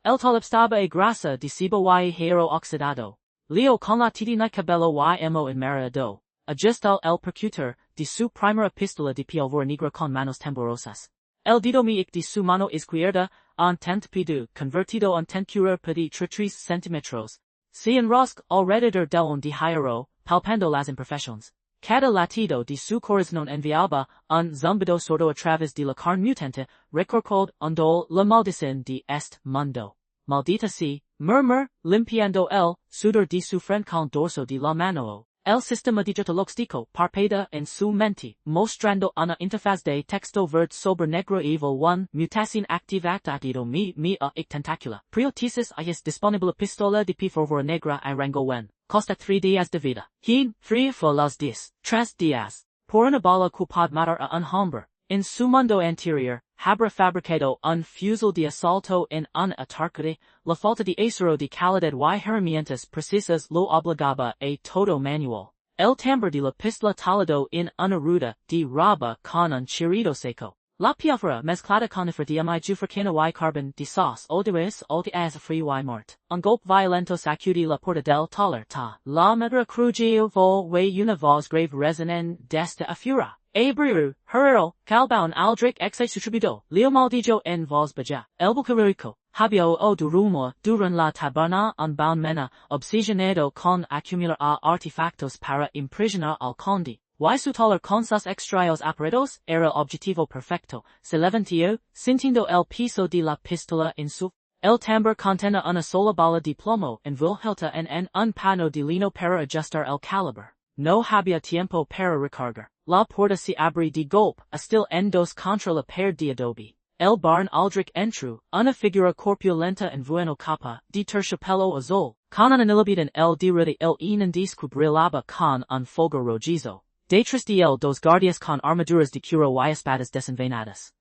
El talipstaba e grasa de cibo y hierro oxidado. Leo con la titina cabello y mo en mareado. Ajustal el percutor, de su primera pistola de pólvora negra con manos temblorosas. El dedo meñique de su mano izquierda, en tent pidu, convertido en tencura de 3 centímetros. Se enrosca alrededor del de hierro, palpando las imperfecciones. Cada latido de su corazón enviaba un zumbido sordo a través de la carne mutante, recorcod ondol la maldición de este mundo. Maldita sea, murmur, limpiando el sudor de su frente con dorso de la mano. El sistema de Injerto Logístico parpadea en su mente, mostrando una interfaz de texto verde sobre negro evil 1, mutación activado mi a tentacula. Prótesis es disponible pistola de pólvora negra y rango en. Costa 3 días de vida. Hin, fría for los 3 días. Por una bala que puede matar a un hombre. En su mundo anterior, habría fabricado un fusil de asalto en una atarcade, la falta de acero de calidad y herramientas precisas lo obligaba a todo manual. El timbre de la pistola talado en una rueda de roba con un chirrido seco. La pólvora mezclada con ifradiamide jufracana y carbon de sauce o de res o de azafre y mort. Un golpe violento sacudi la porta del taller ta. La madra crujeo vol y una voz grave resonen desta afura. Abreu, Herrero, Calbaun Aldrich exe sutribudo, Leo Maldijo en voz baja, El Bucarico, Habio o Durumo, Duran la Tabana unbound mena, obsesionado con acumular a artefactos para imprisionar al conde. Y su taller con sus extraños aparatos, era objetivo perfecto, se levantó, sintiendo el piso de la pistola en su. El tambor contenía una sola bala de plomo envuelta en un pano de lino para ajustar el calibre. No había tiempo para recargar. La puerta se abrió de golpe, hostil en dos contra la pared de adobe. El barn Aldrich entró, una figura corpulenta en vuelo capa, de terciopelo azul, con una nilibid en el de el inundis cubrillaba con un fuego rojizo. Detrás de él dos guardias con armaduras de cuero y espadas desenvainadas.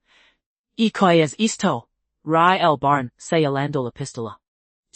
¿Y qué es esto? Rai el barn, señalando la pistola.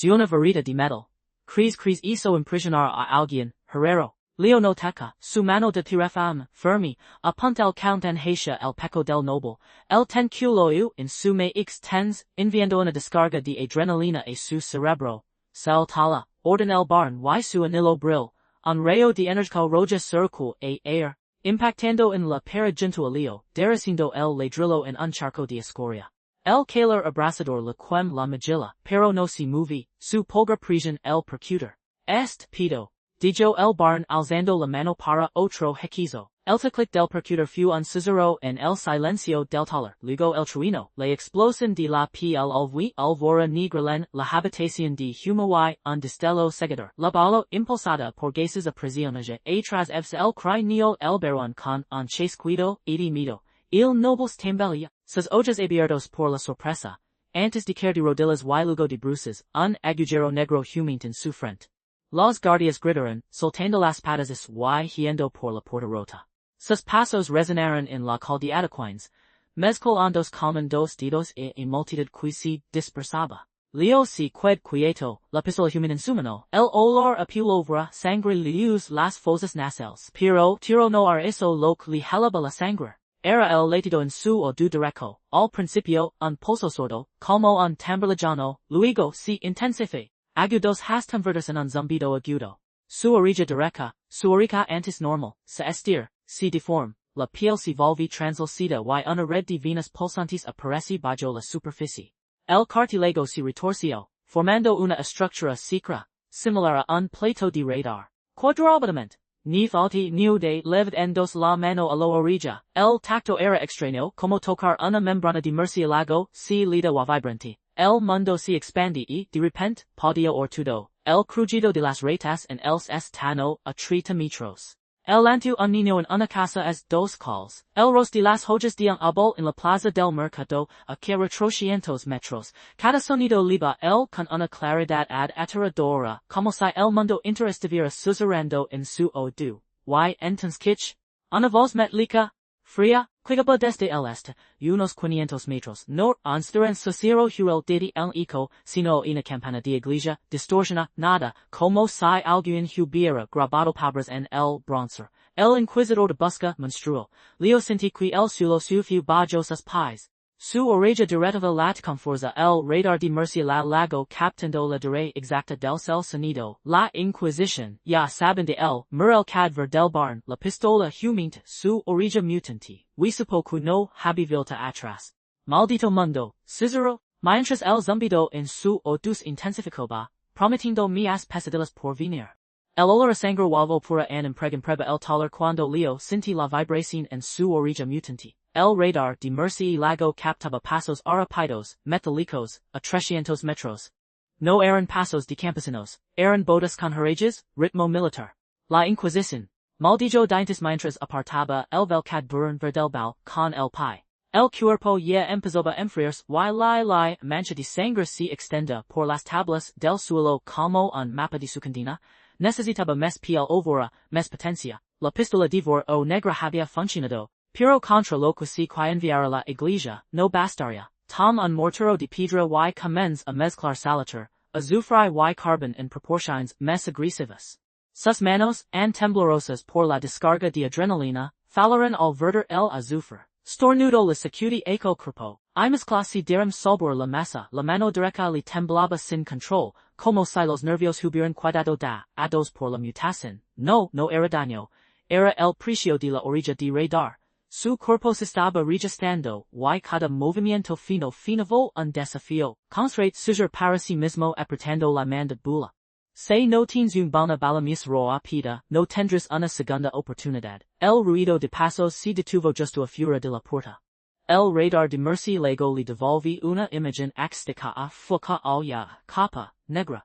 De una varita de metal. Cres hizo imprisionar a alguien, Herrero. Leonoteca, su mano de tirafam, fermi, apunta el count en hacia el peco del noble, el tenculoyu en su me tens, enviando una descarga de adrenalina a su cerebro. Sal tala, orden el barn y su anillo brill, un rayo de energía roja circula a air, impactando en la pared junto a Leo, derreciendo el ladrillo en un charco de escoria. El caler abrasador le quem la magilla, pero no se movi, su pulgar presión el percutor. Est pido. Dijo el barn alzando la mano para otro hechizo. El teclic del percutor fue un susurro en el silencio del taller. Luego el trueno, la explosión de la piel alvi, alvora negra la habitación de humo y un destello seguidor. La bala impulsada por gases aprisionaje, atrás evse el cráneo el barón con un chasquido, mido. Il nobles tambaleía, sus ojos abiertos por la sorpresa. Antes de caer de rodillas y luego de bruces, un agujero negro humint en su frente. Los guardias gritaron, soltando las patas y yendo por la puerta rota. Sus pasos resonaron en la calle de Adequines, mezclando con dos dedos y multitud que se dispersaba. Leo se qued quieto, la pistola humana en su mano, el olor a pólvora, sangre luz las fosas nasales. Pero tiro no era eso lo que le helaba la sangre. Era el latido en su oído derecho, al principio, un pulso sordo, como un tambor lejano, luego se intensifica. Agudos hasta convertirse en un zumbido agudo. Su orilla derecha, su orica antes normal, se estira, se deforma, la piel se volve translúcida y una red de venas pulsantes aparece bajo la superficie. El cartílago se retorció, formando una estructura secra, similar a un plato de radar. Cuadrablemente, ni falti ni de levad en dos la mano a la orilla, el tacto era extraño como tocar una membrana de murciélago, se lida y vibrante. El mundo se expande y, de repente, podía ortudo, el crujido de las ratas en el estano a 30 metros. El lantu un niño en una casa es dos calls. El ros de las hojas de un árbol en la plaza del mercado a que 400 metros. Cada sonido liba el con una claridad aterradora, como si el mundo entero estuviera susurrando en su oído. Y entonces kitsch, una voz metálica, fría, clicaba desde el este, y unos 500 metros, no en sociero hurel de el eco, sino una campana de iglesia, distorsiona, nada, como si alguien hubiera grabado palabras en el bronzer. El inquisidor de busca monstruo, Leo sentí que el suelo sufrió bajo sus pies. Su oreja direttiva lat conforza el radar di mercia la lago captando la dire exacta del cel sonido, la inquisition, ya saben de el, murel cadver del barn, la pistola humint, su oreja mutanti, wisupo que no habivilta atras. Maldito mundo, Cicero, mientras el zumbido en su odus intensificoba, prometiendo mias pesadillas por venir. El olor a sangre vuelvo pura an impregan preba el taller cuando leo sinti la vibración en su oreja mutanti. El radar di mercia lago captaba pasos arapidos, metálicos, a 300 metros. No eran pasos de campesinos, eran bodas con harages, ritmo militar. La Inquisición. Maldito dientes mientras apartaba el velcad burn verdelbal con el pai. El cuerpo ya empezoba enfriarse y la mancha de sangre se extenda por las tablas del suelo como un mapa de su condena. Necesitaba mes piel ovora, mes potencia. La pistola divor o negra había funcionado. Pero contra lo que se enviara la iglesia, no bastaria. Tom un mortero de piedra y comenz a mezclar salater, azufre y carbon en proporciones mes agresivas. Sus manos, an temblorosas por la descarga de adrenalina, falaron al verter el azufre. Stornudo la secuti eco cuerpo. I mezclasi direm solbor la masa, la mano derecha le temblaba sin control, como si los nervios hubieran cuidado a dos por la mutación. No era daño. Era el precio de la orilla de radar. Su cuerpo se estaba registrando, y cada movimiento finavo un desafío, constrate suger para sí mismo apretando la mandíbula. Se no tienes una bala roa pida, no tendrás una segunda oportunidad. El ruido de pasos se detuvo justo afuera de la puerta. El radar de mercia luego le devolví una imagen axtica a foca al ya, capa, negra.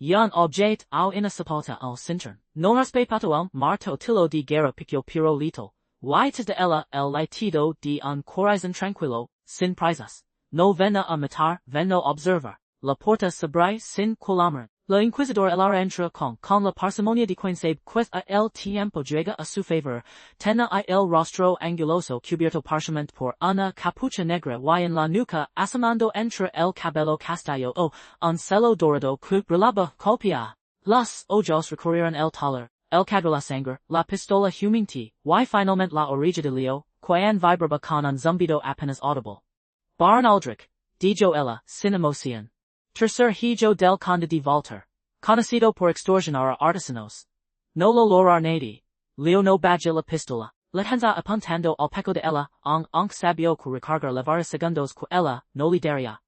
Yan objet au ina sepulta al cintern. No respeto el marto tilo de guerra pico pero letal. Y de ella el latido de un corazón tranquilo, sin prisas. No vena a matar, veno observar. La porta sobre sin columnar. La inquisidor elara entra con la parsimonia de quien sabe pues a el tiempo llega a su favor, tena a el rostro anguloso cubierto parcialmente por una capucha negra y en la nuca asomando entre el cabello castaño o un celo dorado que brillaba colpea. Los ojos recorrieron el taller. El cadre la sangre, la pistola huminti, y finalmente la orilla de Leo, quien vibraba con un zumbido apenas audible. Barn Aldrich, dijo ella, sin emoción. Tercer hijo del conde de Walter. Conocido por extorsionar a artesanos. No lo lograr nadie. Leo no badge la pistola. Lehenza apuntando al peco de ella, aunque sabio que recargar levar segundos que ella, no le daría.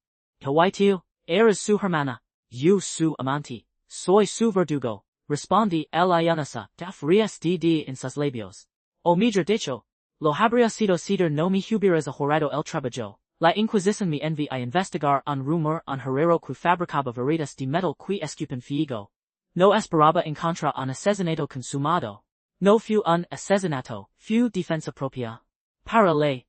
Hawaii eres su hermana. You su amante. Soy su verdugo. Respondí el ayunasa, dafrías de en sus labios. O mejor dicho, lo habría sido ceder no me hubieras ahorrado el trabajo. La Inquisición me envía a investigar un rumor un herrero que fabricaba varitas de metal que escupen fuego. No esperaba encontrar un asesinato consumado. No fue un asesinato, fue defensa propia. Para ley.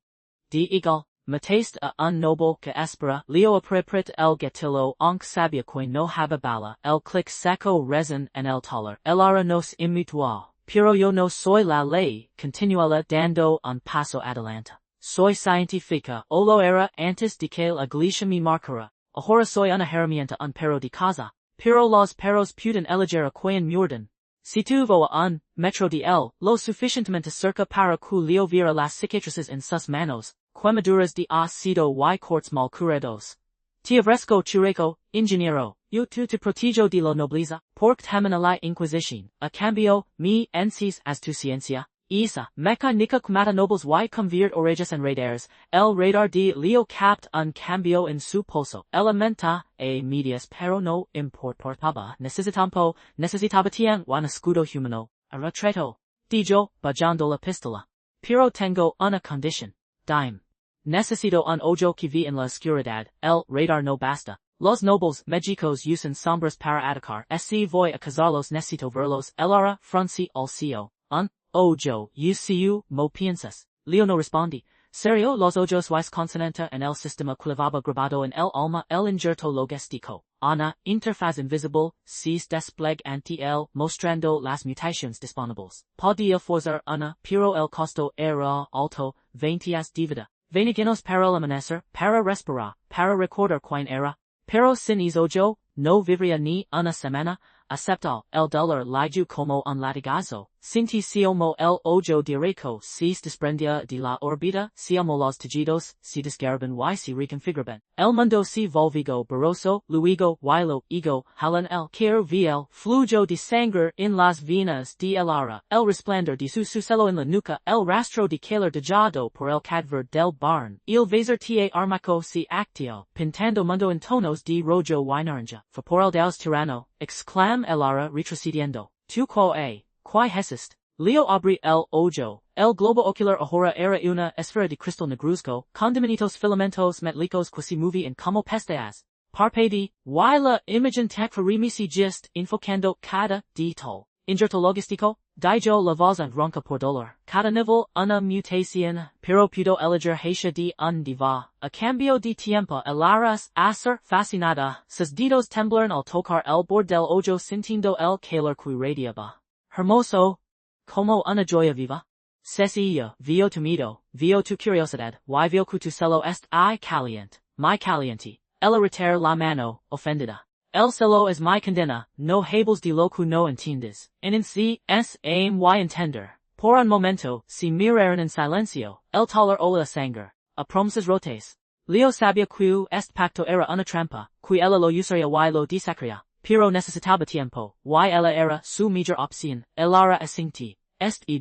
De igual, mataste a un noble que espera, Leo apreprit el gatillo aunque sabia que no había bala, el clic seco resin en el taller, el ara nos inmutual, pero yo no soy la ley, continuala dando un paso adelante. Soy científica, o lo era antes de que la iglesia me marcara, ahora soy una herramienta un perro de casa, pero los perros pueden elegir a quien muerden. Si tuvo a un metro de él, lo suficientemente cerca para que Leo viera las cicatrices en sus manos, quemaduras de ácido y cortes mal curados. Te ofrezco chureco, ingeniero, yo te protejo de la nobleza, porque temen a la Inquisición, a cambio, me encis as tu ciencia. Isa, mecánica que mata nobles y convierte orejas en radares, el radar de Leo capt un cambio en su pulso, elementa, a medias pero no importaba, necesitaba tiempo un escudo humano, a retrato, dijo, bajando la pistola. Pero tengo una condición, dime. Necesito un ojo que ve en la oscuridad, el radar no basta. Los nobles Mexicos usan sombras para atacar, si voy a cazarlos necesito verlos, el ara frunci al cielo, un ojo, UCU, mo piensas. Leo no respondi. Serio, los ojos y consonante en el sistema clavaba grabado en el alma el injerto logístico. Ana, interfaz invisible, sees despleg ante el, mostrando las mutaciones disponibles. Podía forzar una, pero el costo era alto, 20 divida. Veniginos para el amanecer, para respirar, para recordar quien era. Pero sin ojo, no vivría ni una semana, aceptal, el dolor liju como un latigazo, sinti como el ojo directo si desprendia de la órbita, si amo los tejidos, si desgarban y si reconfiguraban. El mundo si volvigo borroso, luego, lo ego, jalan el quiero el flujo de sangre en las venas de el ara, el resplandor de su celo en la nuca, el rastro de calor dejado por el cadáver del barn, il vaser te armaco si actio, pintando mundo en tonos de rojo y naranja, por el dios tirano, exclam el ara retrocediendo, tu quai hesist, Leo abri el ojo, el globo ocular ahora era una esfera de cristal negruzco, con diminutos filamentos metálicos que se movían como pestañas. Parpadee, y la imagen tecfarimi gist enfocando cada detalle. Injerto Logístico, dijo la voz en ronca por dolor. Cada nivel una mutación, pero pudo elegir hacia de un diva. A cambio de tiempo el aras ser fascinada, sus dedos temblaron al tocar el borde del ojo sintiendo el calor que radiaba. Hermoso, como una joya viva. Sencillo, vio tu miedo, vio tu curiosidad, y vio que tu celo est caliente, muy caliente. Ella retira la mano, ofendida. El celo es muy condena, no hables de lo que no entiendes. En sí, es muy entender. Por un momento, si miraron en silencio, el taller o la sangre. A promesas rotes. Leo sabía que este pacto era una trampa, que ella lo usaría y lo desacría. Pero necesitaba tiempo, y ella era su mejor opción, el ara asinti,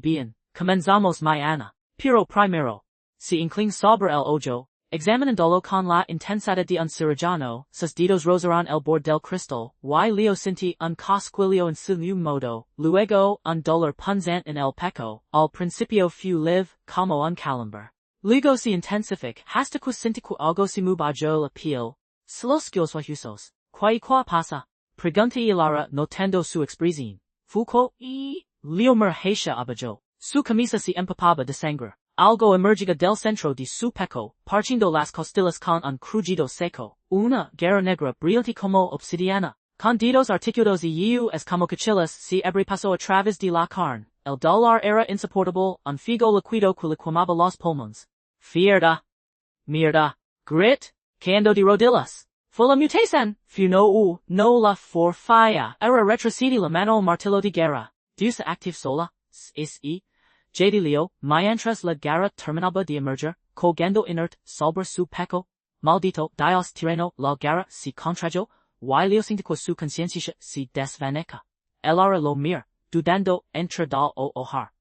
bien, comenzamos mañana. Pero primero, si inclin sobre el ojo, examinandolo con la intensidad de un cirujano, sus dedos rozarán el borde del cristal, y Leo sentí un cosquilleo en su modo, luego un dolor punzante en el pecho, al principio fue leve, como un calambre. Luego se intensifica hasta que sentí que algo se me bajó la piel. Los huesos. ¿Qué pasa? Pregunta Ilara notando su expresión. Fuko Leo hacia abajo. Su camisa se empapaba de sangre. Algo emergiga del centro de su pecho, partiendo las costillas con un crujido seco. Una garra negra brillante como obsidiana. Con dedos articulados y es como cuchillas se abrepasó a través de la carne. El dolor era insoportable, un figo liquido que le quemaba los pulmones. Mierda. Grit. Cando de rodillas. Fue la mutación, fue no la forfaya, era retrocedi la mano martillo de guerra. Dios active sola, J de Leo, mientras la guerra terminaba de emerger, colgando inert sobre su pecho. Maldito dios tirano, la guerra se contrajo, y Leo sintió que su conciencia se desvaneca. El ara lo mira, dudando entre dal o ojar.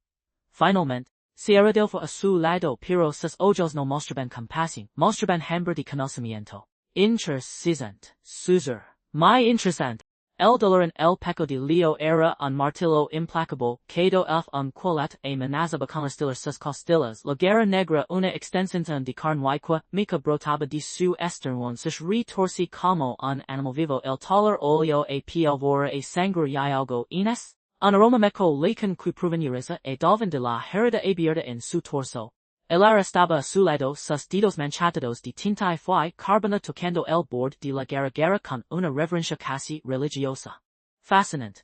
Finalmente, se arredelfo a su lado pero sus ojos no mostraban compasión, mostraban hambre de conocimiento. Interesante, Susur. Muy interesante. El dolor en el pecho de Leo era un martillo implacable, quedó un cualat amenazaba con estilar sus costillas. La guerra negra una extensión de carne que mica brotaba de su esternón se retorcí como un animal vivo. El taller oleo a pólvora a sangre y algo ines. Un aroma meco licon que proveniriza a dolven de la herida abierta en su torso. El ara estaba a su lado, sus dedos manchados de tinta y fly carbona tocando el borde de la guerra con una reverencia casi religiosa. Fascinante.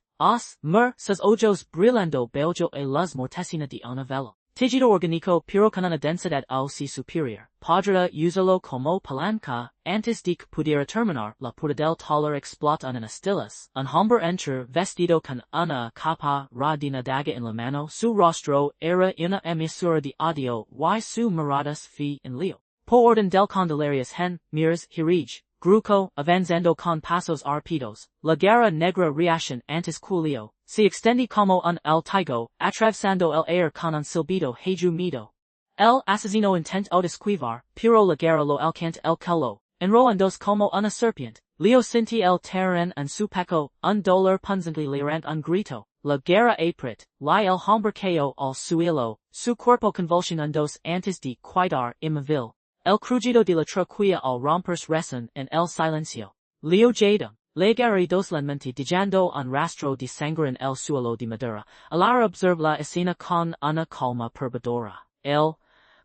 Sus ojos brillando bello a las mortecina de una vela. Tejido orgánico pero con una densidad si superior. Podrá usarlo como palanca, antes de que pudiera terminar, la puerta del taller explota en astillas. Un hombre entra vestido con una capa de daga en la mano, su rostro era una emisora de audio y su miradas fe en Leo. Por orden del condelarius miras, hirij, gruco, avanzando con pasos rápidos, la guerra negra reacción antes que Leo. Se extende como un altigo, atravesando el aire con un silbido hejumido. El asesino intentó esquivar, pero la guerra lo alcanzó el cuello, enrollándose como una serpiente. Leo sentí el terreno en su pecho, un dolor punzante le arrancó un grito. La guerra apret, el hombre cayó al suelo, su cuerpo convulsionándose antes de quedar inmóvil. El crujido de la troquilla al romperse resonó en el silencio. Leo jadam. Le guerra doslenmente dejando un rastro de sangre en el suelo de madera. Alara observa la escena con una calma perturbadora. El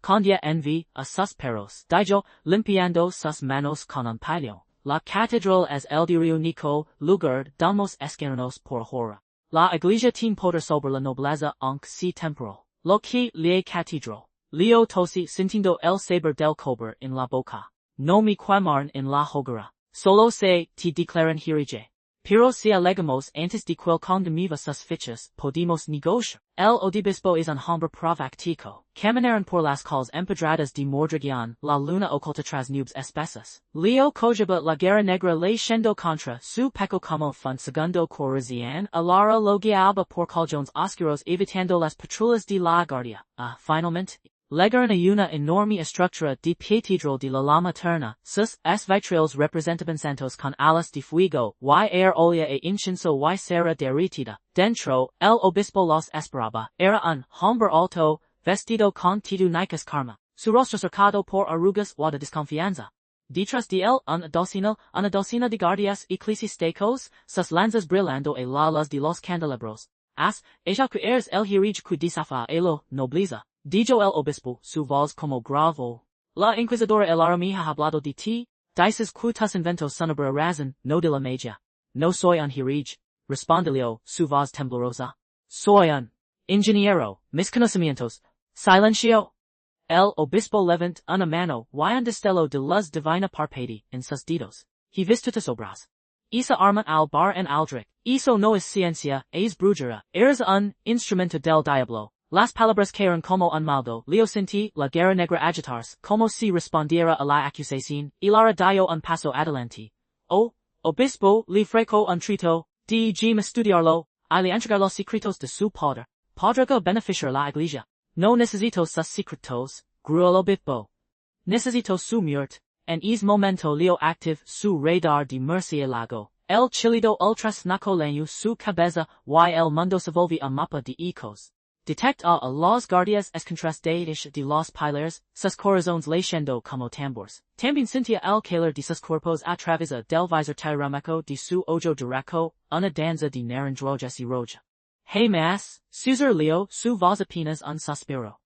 condia envy a sus perros. Dijo, limpiando sus manos con un paño. La catedral es el dirio Nico, lugar damos esquernos por hora. La iglesia tiene poder sobre la nobleza aunque si temporal. Lo que le catedral. Leo tosi sintiendo el saber del cobre en la boca. No me quemaron en la hoguera. Solo se te declaran hirije. Pero si alegamos antes de quel condimiva sus fichas, podemos negociar. El obispo es un hombre provocatico. Caminaron por las calles empedradas de Mordragón, la luna oculta tras nubes espesas. Leo cogeba la guerra negra leyendo contra su peco como fun segundo corazón, alara lo guiaba por callejones oscuros evitando las patrullas de la guardia. Finalmente, legaron una enorme estructura de piedra de la lama terna, sus vitrales representaban santos con alas de fuego, y olea e incienso y cera derretida. Dentro, el obispo los esperaba. Era un hombre alto, vestido con túnicas karma. Su rostro cercado por arrugas o de desconfianza. Detrás de él, una docena de guardias eclesiásticos, sus lanzas brillando a la luz de los candelabros. Ella que eres el hirige que desafa elo, nobleza. Dijo el obispo, su voz como gravo. La inquisidora el me ha hablado de ti, dices que tus inventos son por razón, no de la magia. No soy un hirige, respondió, su voz temblorosa. Soy un ingeniero, mis conocimientos. Silencio. El obispo levant una mano y un destello de luz divina parpadea en sus dedos. He visto tus obras. Esa arma al bar en aldric. Eso no es ciencia, es brujera. Eres un instrumento del diablo. Las palabras cayeron como un maldo. Leo sentí la guerra negra agitarse, como si respondiera a la acusación, y Lara dio un paso adelante. Oh, obispo, le freco un trito, de estudiarlo, y le entregar los secretos de su padre. Podrá beneficiar la iglesia. No necesito sus secretos, gruó el obispo. Necesito su muerte. En es momento Leo active su radar de murciélago. El chilido ultrasnacoleño su cabeza y el mundo se volvió a mapa de ecos. Detect a los guardias escontrastados de los pilares, sus corazones leyendo como tambores. También sentía el calor de sus cuerpos a través del visor tiramico de su ojo directo, una danza de naranjas y roja. Hey mas, Cesar Leo, su voz apenas un suspiro.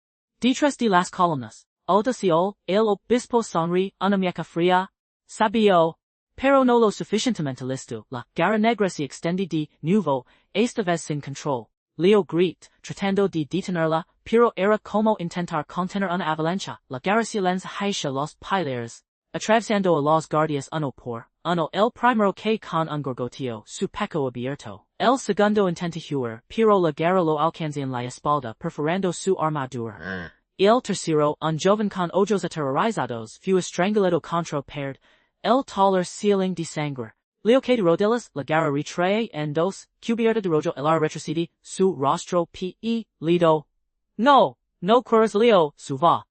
Detrás de las columnas, audaciol, el obispo sonri, una mueca fría, sabio, pero no lo suficientemente listo, la garra negra se extende de nuevo, esta vez sin control. Leo grit, tratando de detenerla, pero era como intentar contener una avalancha. La guerra se lanza hacia los pilares, atravesando a los guardias uno por uno. El primero que con un gorgoteo, su pecho abierto. El segundo intenta huir, pero la guerra lo alcanza en la espalda, perforando su armadura. El tercero, un joven con ojos aterrorizados, fue estrangulado contra pared. El taller ceiling de sangre. Leo que de rodillas, la guerra retrae en dos, cubierta de rojo el retrocede, su rostro lido. No corres Leo, su va.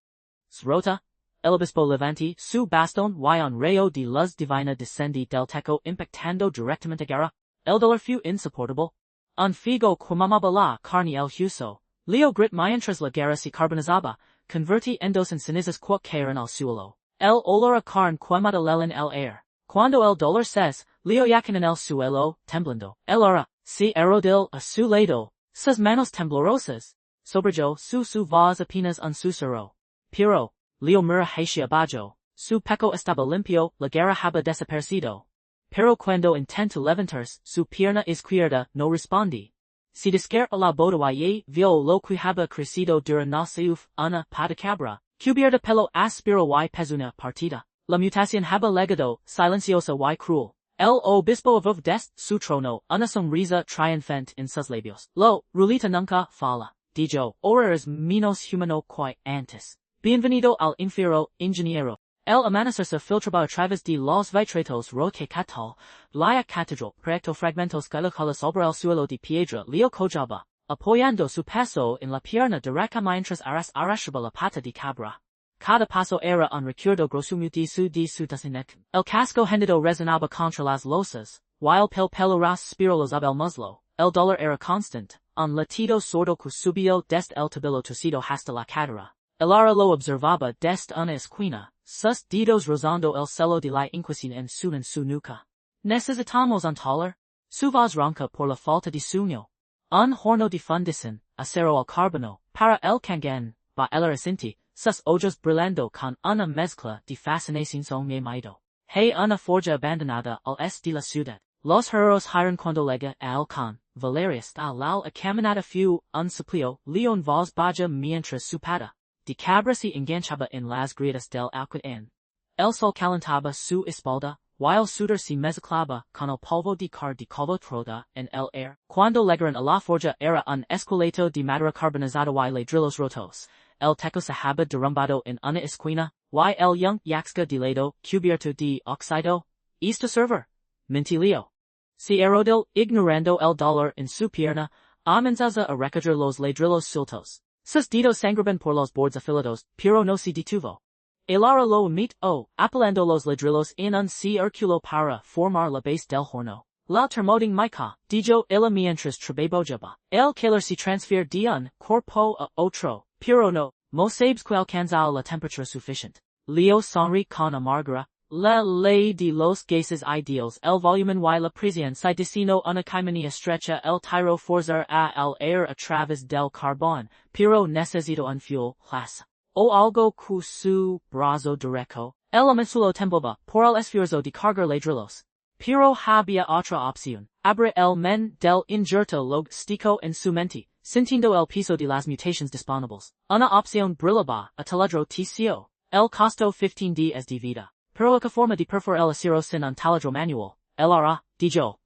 Srota, el obispo levante, su bastón y un rayo de luz divina descende del techo impactando directamente guerra. El dolor fue insoportable. Un figo quemaba la carne el hueso. Leo grit mientras la guerra se carbonizaba, convertí en dos en cenizas que cayeron al suelo. El olor a carne quemada en el aire. Cuando el dolor cesa, Leo yakin en el suelo, temblando. El aura, se erodil a su lado, sus manos temblorosas. Sobrejó su voz apenas un susurro. Pero, Leo mira hacia abajo, su pecho estaba limpio, la guerra había desaparecido. Pero cuando intenta levantarse, su pierna izquierda no responde. Se descarga la bodaye, vio lo que había crecido durante una patacabra, cubierta pelo áspero y pezuna partida. La mutación había legado, silenciosa y cruel. El obispo avov des su trono, una sonrisa triunfante en sus labios. Lo, rulita nunca falla. Dijo, ahora es menos humano que antes. Bienvenido al infierno, ingeniero. El amanecer se filtraba a través de los vitritos roque catal, la catedral, proyecto fragmentos calacalas sobre el suelo de piedra. Leo cojaba, apoyando su paso en la pierna derecha mientras arrastraba la pata de cabra. Cada paso era un recuerdo grosumute de su designec. El casco hendido resonaba contra las losas, while pelo ras spiralos ab el muslo. El dolor era constant, un latido sordo que subió desde el tobillo torcido hasta la cadera. El ara lo observaba desde una esquina, sus dedos rozando el celo de la inquisición en su nuca. Necesitamos un taller. Su voz ronca por la falta de sueño. Un horno de fundición, acero al carbono, para el cangan, va el recinti. Sus ojos brillando con una mezcla de fascinación son miedo. Hay una forja abandonada al este de la ciudad. Los herreros hiran cuando llega al con, Valerius a la caminata fue un suplio, Leon voz baja mientras su pata de cabra se enganchaba en las grietas del alquadén. El sol calentaba su espalda, while suitor si mezclaba con el polvo de car de calvo troda en el air. Cuando llegaron a la forja era un esqueleto de madera carbonizada y ladrillos rotos. El techo se había derrumbado en una esquina, y el young yaxca de lado cubierto de oxido. Esto server. Mentilio. Si erodil ignorando el dolor en su pierna, amenaza a recoger los ladrillos sueltos. Sus dedos sangraban por los bordes afilados, pero no se detuvo. Elara lo imitó, apelando los ladrillos en un círculo para formar la base del horno. La termoding mica, dijo ella mientras trabajaba. El calor se transfiere de un cuerpo a otro, pero no, sabes que alcanza la temperatura suficiente. Leo sonri con amargura. La ley de los gases ideales, el volumen y la presión se desino una chimenea estrecha, el tiro forzar a el aire a través del carbón, pero necesito un fuel clase. O algo que su brazo derecho, el amensulo temblaba por el esfuerzo de cargar ladrillos. Pero había otra opción, abre el men del injerto logístico en su mente, sintiendo el peso de las mutaciones disponibles. Una opción brillaba, a taladro TCO, el costo 15 días de vida. Pero la forma de perforar el acero sin un taladro manual, LRA, dijo,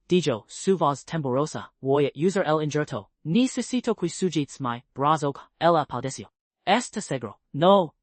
su voz temblorosa, voy a usar el injerto, necesito que sujetes mi brazo, ella paldeció. ¿Está seguro? No,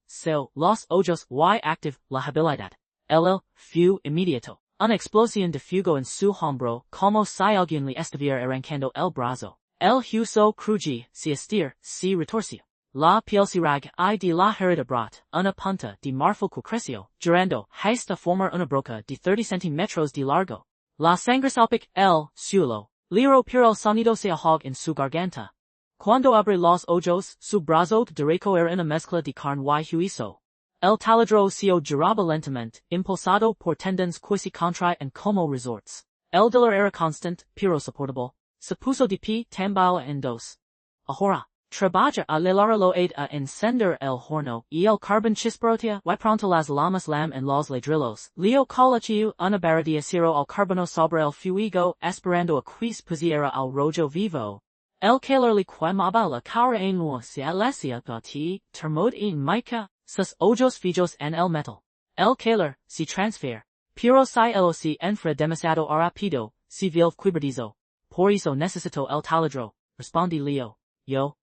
los ojos y active la habilidad. El fue inmediato. Una explosión de fuego en su hombro, como si alguien le estuviera arrancando el brazo. El huso cruji, se estir, se retorció. La piel se rag y de la herida brot, una punta de marfil que creció, girando, hasta formar una broca de 30 centímetros de largo. La sangre salpic el suelo, liro pero el sonido se ahoga en su garganta. Cuando abre los ojos, su brazo derecho era una mezcla de carne y hueso. El taladro se giraba lentamente, impulsado por tendons que se contraen como resorts. El dolor era constant, pero soportable. Se puso de pie, tambaleó en dos. Ahora. Trabaja a lo aid a encender el horno, y el carbón chisperotea, y pronto las llamas lam en los ladrillos. Leo colochiu una barra de acero al carbono sobre el fuego, esperando a quis pusiera al rojo vivo. El calor le quemaba la cara en se alesia gati, termod en mica, sus ojos fijos en el metal. El calor, se transfiere. Pero si el se enfria demasiado rápido, se vil quibredizo. Por eso necesito el taladro, responde Leo. Yo.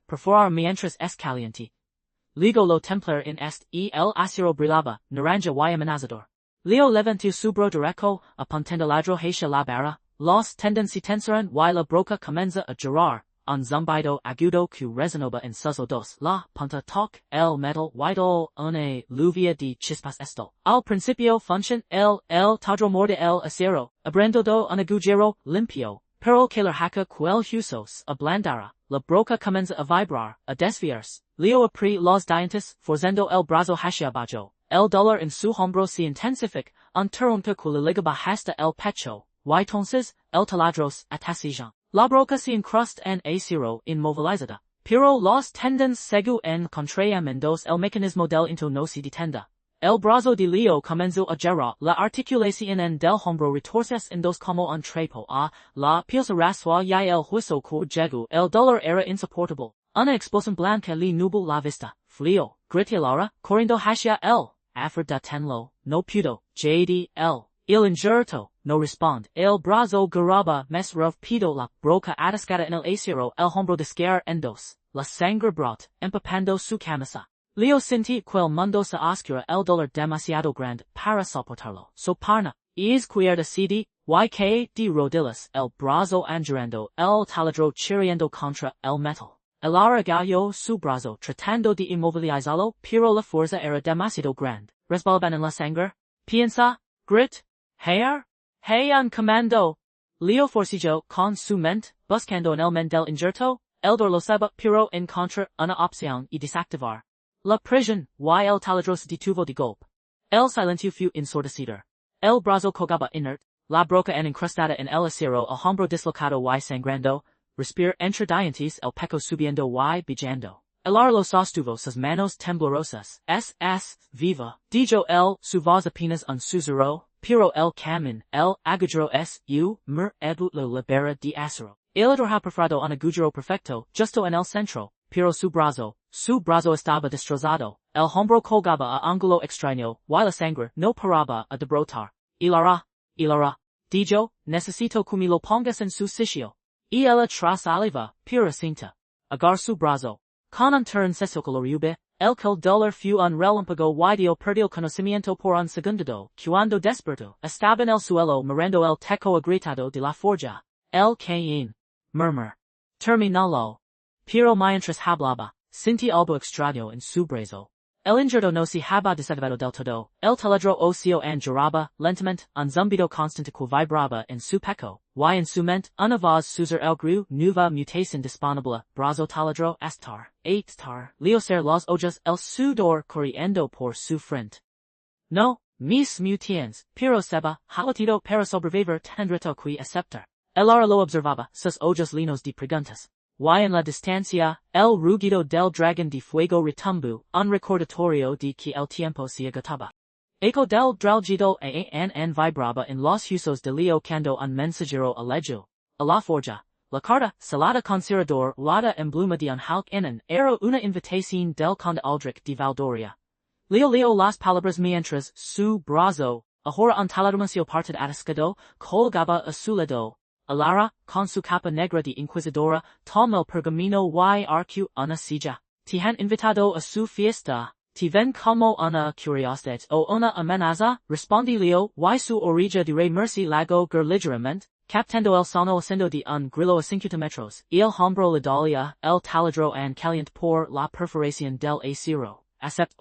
Perforar mientras es caliente. Luego lo templar en y el acero brillaba, naranja y amenazador. Leo levantó su brazo derecho, apuntando ladro hacia la barra, los tendones se tensaron y la broca comienza a girar, un zumbido agudo que resonaba en sus oídos. La punta toca el metal y una lluvia de chispas esto. Al principio función el taladro morde el acero, abriendo un agujero limpio, pero el calor hace que el huso se ablandara. La broca comienza a vibrar, a desviarse. Leo apri los dientes, forzando el brazo hacia abajo. El dolor en su hombro se intensifica, un turunca que le ligaba hasta el pecho, y entonces, el taladro se atasilla. La broca se incrusta en acero inmovilizada, pero los tendons según contrayamentos el mecanismo del into no se detenda. El brazo de Leo comenzó a girar, la articulación en del hombro retorces en dos como un trapo a, la piel se raspó y el hueso que llegó, el dolor era insoportable. Una explosión blanca le nubló la vista, frío, gritó Laura, corriendo hacia él, deténlo, no pudo, jd, el injerto, no responde, el brazo giraba más rápido la broca atascada en el acero, el hombro desgarra en dos, la sangre brota, empapando su camisa. Leo sentí que el mundo se oscura el dolor demasiado grande para soportarlo. Soparna, es cuerda cd, y de rodillas, el brazo angirando, el taladro chirriendo contra el metal. El aragalló su brazo tratando de inmovilizarlo, pero la fuerza era demasiado grande. Resbalaban en la sangre. Piensa, grit, hey un comando. Leo forcejó con su mente, buscando en el men del injerto, el dolor lo sabe, pero encontra una opción y desactivar. La presión, y el taladro se detuvo de golpe. El silencio fue ensordecido. El brazo colgaba inert, la broca encrustada en el acero, el hombro dislocado y sangrando, respira entre dientes, el pecho subiendo y brillando. El lo sostuvo sus manos temblorosas, viva, dijo él, su voz apenas un susurro, pero el camino, el agujero edu lo libera de acero. El ha perforado un agujero perfecto, justo en el centro, pero su brazo estaba destrozado, el hombro colgaba a ángulo extraño, y la sangre no paraba a debrotar. Ilara, dijo, necesito que me lo pongas en su sitio. Y ella tras aliva, pura cinta. Agar su brazo. Con un turn sesocolo el que dolor fu un relámpago y perdió el conocimiento por un segundo, cuando despertó, estaba en el suelo mirando el techo agrietado de la forja. El que murmur. Terminalo. Pero mientras hablaba, sentí algo extraño en su brazo. El injerto no se había desactivado del todo, el taladro ocio and giraba, lentamente, un zumbido constante que vibraba en su pecho, y en su mente, una voz susurra el gru, nueva mutación disponible, brazo taladro, estar, leo ser los ojos, el sudor corriendo por su frente. No, mis mutaciones, pero seba, halatido para sobrevivir tendrito que aceptar. El ara lo observaba, sus ojos linos de preguntas. Y en la distancia, el rugido del dragón de fuego retumbu, un recordatorio de que el tiempo se agotaba. Eco del dralgido en vibraba en los huesos de Leo cuando un mensajero alejo. A la forja, la carta, salada considerador, lada emblema de un halk inan, era una invitación del conde Aldrich de Valdoria. Leo las palabras mientras su brazo, ahora un taladromacio partid atascado, colgaba a su lado. Alara, con su capa negra de inquisidora, tomó el pergamino y arcu una silla. Te han invitado a su fiesta. Te ven como una curiosidad o una amenaza, respondí Leo, y su orilla de rey mercy lago ligeramente, captando el sono haciendo de un grillo a 50 metros, y el hombro la dalia, el taladro and caliente por la perforación del acero. Except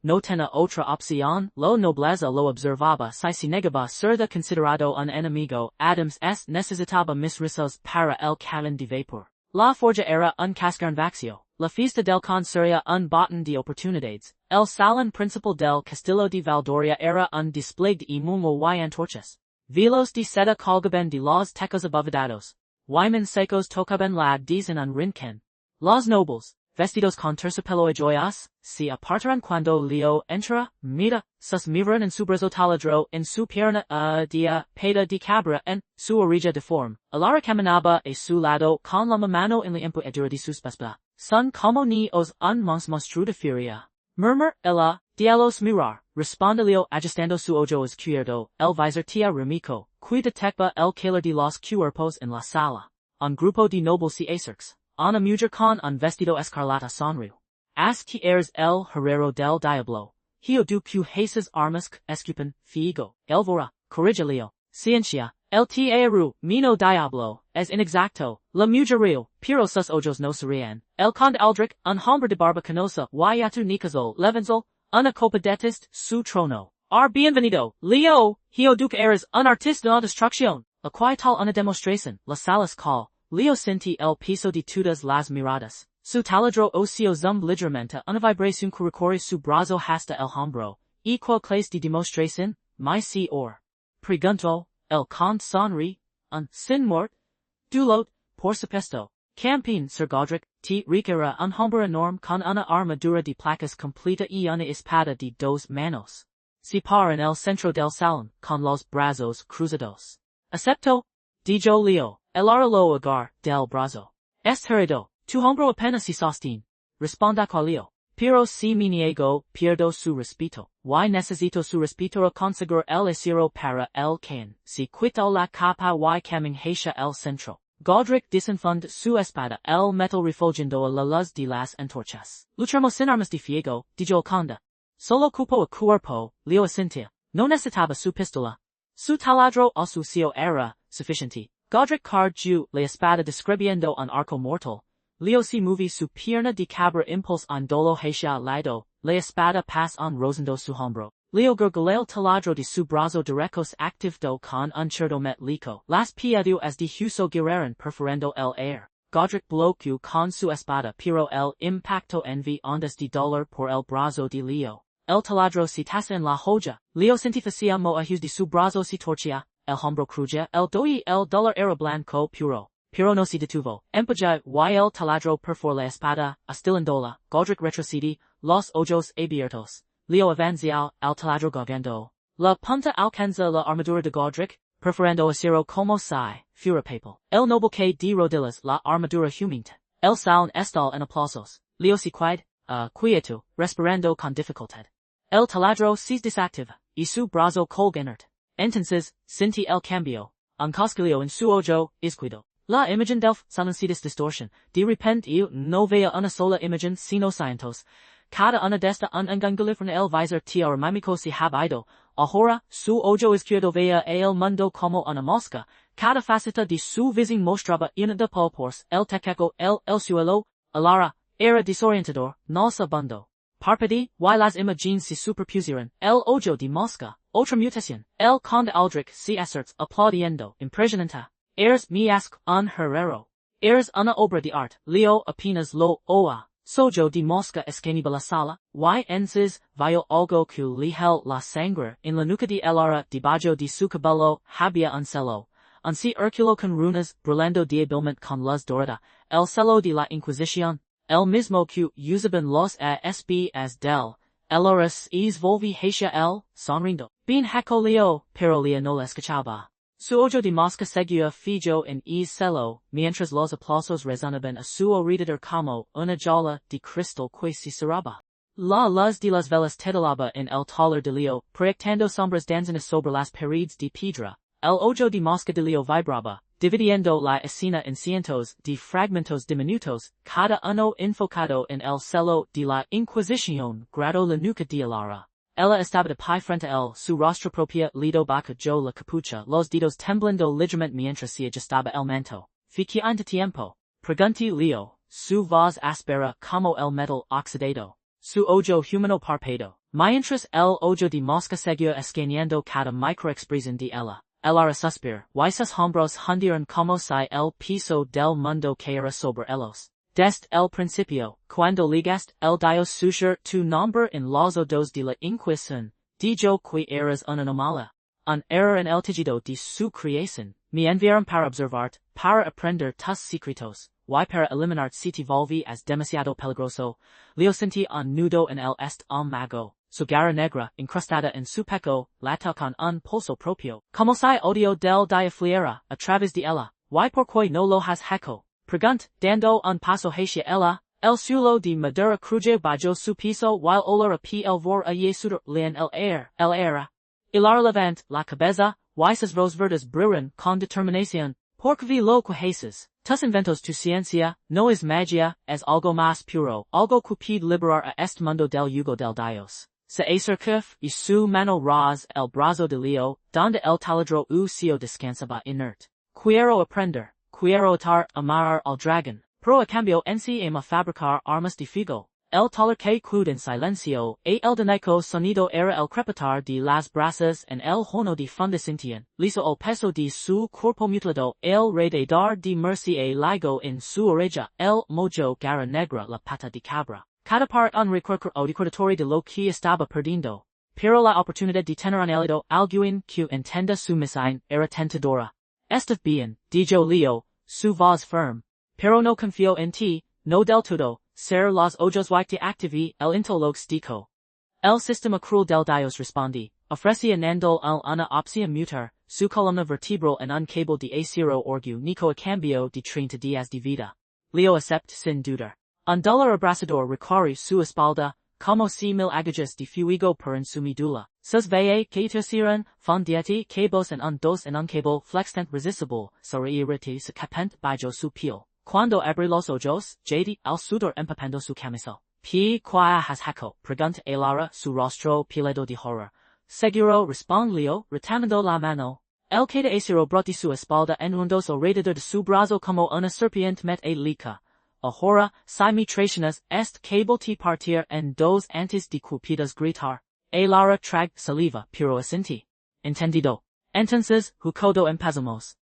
no tenía otra opción, lo nobleza lo observaba si se negaba ser considerado un enemigo, Adams necesitaba mis rizos para el cabin de vapor. La forja era un cascarón vacío, la fiesta del con sería un botín de oportunidades, el salón principal del castillo de Valdoria era un display de humo y antorchas. Velos de seda colgaban de los techos abovedados. Wyman secos tocaban la en un rincón. Los nobles, vestidos con terciopelo y joyas, se apartaron cuando Leo entra, mira, sus miran en su brazo taladro, en su pierna dia, peda de cabra en su orilla deforme. Alara caminaba a su lado con la mano en la empuñadura de su espada. Son como ni os un monstruo de furia. Murmur, ella, dialos mirar, responde Leo ajustando su ojo izquierdo, el visor tía remico, qui detecta el calor de los cuerpos en la sala. Un grupo de nobles se acerca. Ana mujer con un vestido escarlata sonrió. As que eres el herrero del diablo. Hio du que haces armas escupen, figo, elvora, corrigilio, ciencia, el tieru, mino diablo, es inexacto, la mujer rio, pero sus ojos no serían, el conde Aldrich, un hombre de barba canosa, y atu nicazol, levenzol, una copa detest, su trono. Bienvenido, Leo, hio du que eres un artista de destrucción, la cual tal una demostración, la salas call. Leo sentí el piso de todas las miradas. Su taladro ocio ligeramente una vibración que recorre su brazo hasta el hombro. ¿Y cuál clase de demostración? Mi señor. Preguntó, el conde sonri, sin mort. Dulot, por supuesto. Campín, Sir Godric, te requiere un hombre enorme con una armadura de placas completa y una espada de dos manos. Se para en el centro del salón, con los brazos cruzados. Acepto, dijo Leo. El lo agar, del brazo. Herido, tu hombro apenas se sostiene. Responda Leo. Pero si me niego, pierdo su respeto. Y necesito su respeto a conseguir el acero para el can. Si quitó la capa y camin hacia el centro. Godric desenfund su espada, el metal refulgiendo a la luz de las antorchas. Luchamos sin armas de fuego, dijo el conde. Solo cupo a cuerpo, Leo asintió. No necesitaba su pistola. Su taladro o su cio era suficiente. Godric cargó la espada describiendo un arco mortal. Leo se movió su pierna de cabra impulse andolo hacia al lado, la espada pas on rosando su hombro. Leo gurguló el taladro de su brazo directos activado con un cherdo metálico. Las piedras de huso guerreran perforando el aire. Godric bloqueó con su espada pero el impacto envi ondas de dolor por el brazo de Leo. El taladro se tasa en la joya. Leo sentificia moajus de su brazo se torcia. El hombro cruje, el doi el dolor era blanco puro, pero no se detuvo. Empuja y el taladro perfor la espada, astilándola. Godric retrocede, los ojos abiertos. Leo avanzó, el taladro gogando. La punta alcanza la armadura de Godric, perforando acero como si fuera papel. El noble que de rodillas la armadura humilde. El salón estal en aplausos. Leo se quieto, respirando con dificultad. El taladro se desactiva, y su brazo colga inerte. Entonces, sinti el cambio, ancosquilio en su ojo, izquierdo. La imagen del silencidis distortion, de repente eu no vea una sola imagen sino cientos. Cada una desta un engangulifer el visor tierra mimico si hab ido. Ahora, su ojo izquierdo vea el mundo como una mosca. Cada faceta de su visión mostraba una de pulpors, el tequeco, el suelo, alara, era desorientador, nauseabundo. Parpadí, y las imágenes se superpusieron, el ojo de mosca, otra mutación, el conde Aldrich se asserts aplaudiendo, impresionante. Eres mi asco un herrero. Eres una obra de arte, Leo apenas lo oa. Sojo de mosca escanibala la sala, y ences vio algo que ligel la sangre en la nuca de Elara debajo de su cabello, había un celo. Un si circulo con runas, brillando débilmente con luz dorada, el celo de la Inquisición, el mismo que usaban los ASBs del, Eloras es volvi hacia el, sonriendo. Bien haco Leo, pero Leo no la escuchaba. Su ojo de mosca seguía fijo en el celo, mientras los aplausos resonaban a su oído como una jaula de cristal que se cerraba. La luz de las velas titulaba en el taller de Leo, proyectando sombras danzanas sobre las paredes de piedra. El ojo de mosca de Leo vibraba, dividiendo la escena en cientos de fragmentos diminutos, cada uno enfocado en el celo de la Inquisición, grado la nuca de Elara. Ella estaba de pie frente a él, su rostro propia lido bajo la capucha, los dedos temblando ligeramente mientras se ajustaba el manto. Fique ante tiempo. Pregunte Leo, su voz áspera como el metal oxidado. Su ojo humano parpadeó. Mientras el ojo de mosca seguía escaneando cada microexpresión de ella. Elara suspir, y sus hombros hundieron como si el piso del mundo caera sobre ellos. Desde el principio, cuando ligaste el dios suyo tu nombre en los odos de la Inquisición, dijo que eras una anomalia. Un error en el tejido de su creación, me enviaron para observarte, para aprender tus secretos, y para eliminar si te volvías demasiado peligroso. Leo sentí un nudo en el estómago, su garra negra, incrustada en su pecho, lata con un pulso propio, como si odio del dia fluiera, a través de ella, y por qué no lo has hecho. Pregunt, dando un paso hacia ella, el suelo de madera cruje bajo su piso while olor a el vor a sudor lean el air. Hilar levant, la cabeza, y sus rose verdes brillan con determinación, porque vi lo que haces. Tus inventos tu ciencia, no es magia, es algo más puro, algo que puede liberar a este mundo del yugo del dios. Se acercó y su mano ras el brazo de Leo, donde el taladro ucio descansaba inert. Quiero aprender. Quiero atar amar al dragón, pro a cambio encima fabricar armas de fuego. El taller que quedó en silencio, el dinámico sonido era el crepitar de las brasas en el horno de fundición, liso el peso de su cuerpo mutilado, el rededor de mercia ligo en su oreja, el mojo garra negra la pata de cabra. Cada parte un recuerdo auditorio de lo que estaba perdiendo. Pero la oportunidad de tener anhelado alguien que entenda su misión era tentadora. Estás bien, dijo Leo, su voz firme. Pero no confío en ti, no del todo, ser los ojos y te activi el intologstico. El sistema cruel del dios respondí, ofreciendo una opción mutar, su columna vertebral en un cable de acero orgánico a cambio de 30 días de vida. Leo acepta sin dudar. Un dolor abrasador recorre su espalda, como si mil agujas de fuego por su medula. Sus veie que terciran, fondieti que en un dos en un cable flextent resistible, sorrirete se capent bajo su piel. Cuando abre los ojos, jadi al sudor empapando su camisol. Quia has hecho, pregunta Elara, su rostro piledo de horror. Seguro responde Leo, retamando la mano. El que de acero broti su espalda enrundos alrededor de su brazo como una serpiente metálica. Ahora, si me traicionas, este cable te partir en dos antes de que puedas gritar. Elara trag saliva, pero asentí. Entendido. Entonces, jucodo empezamos.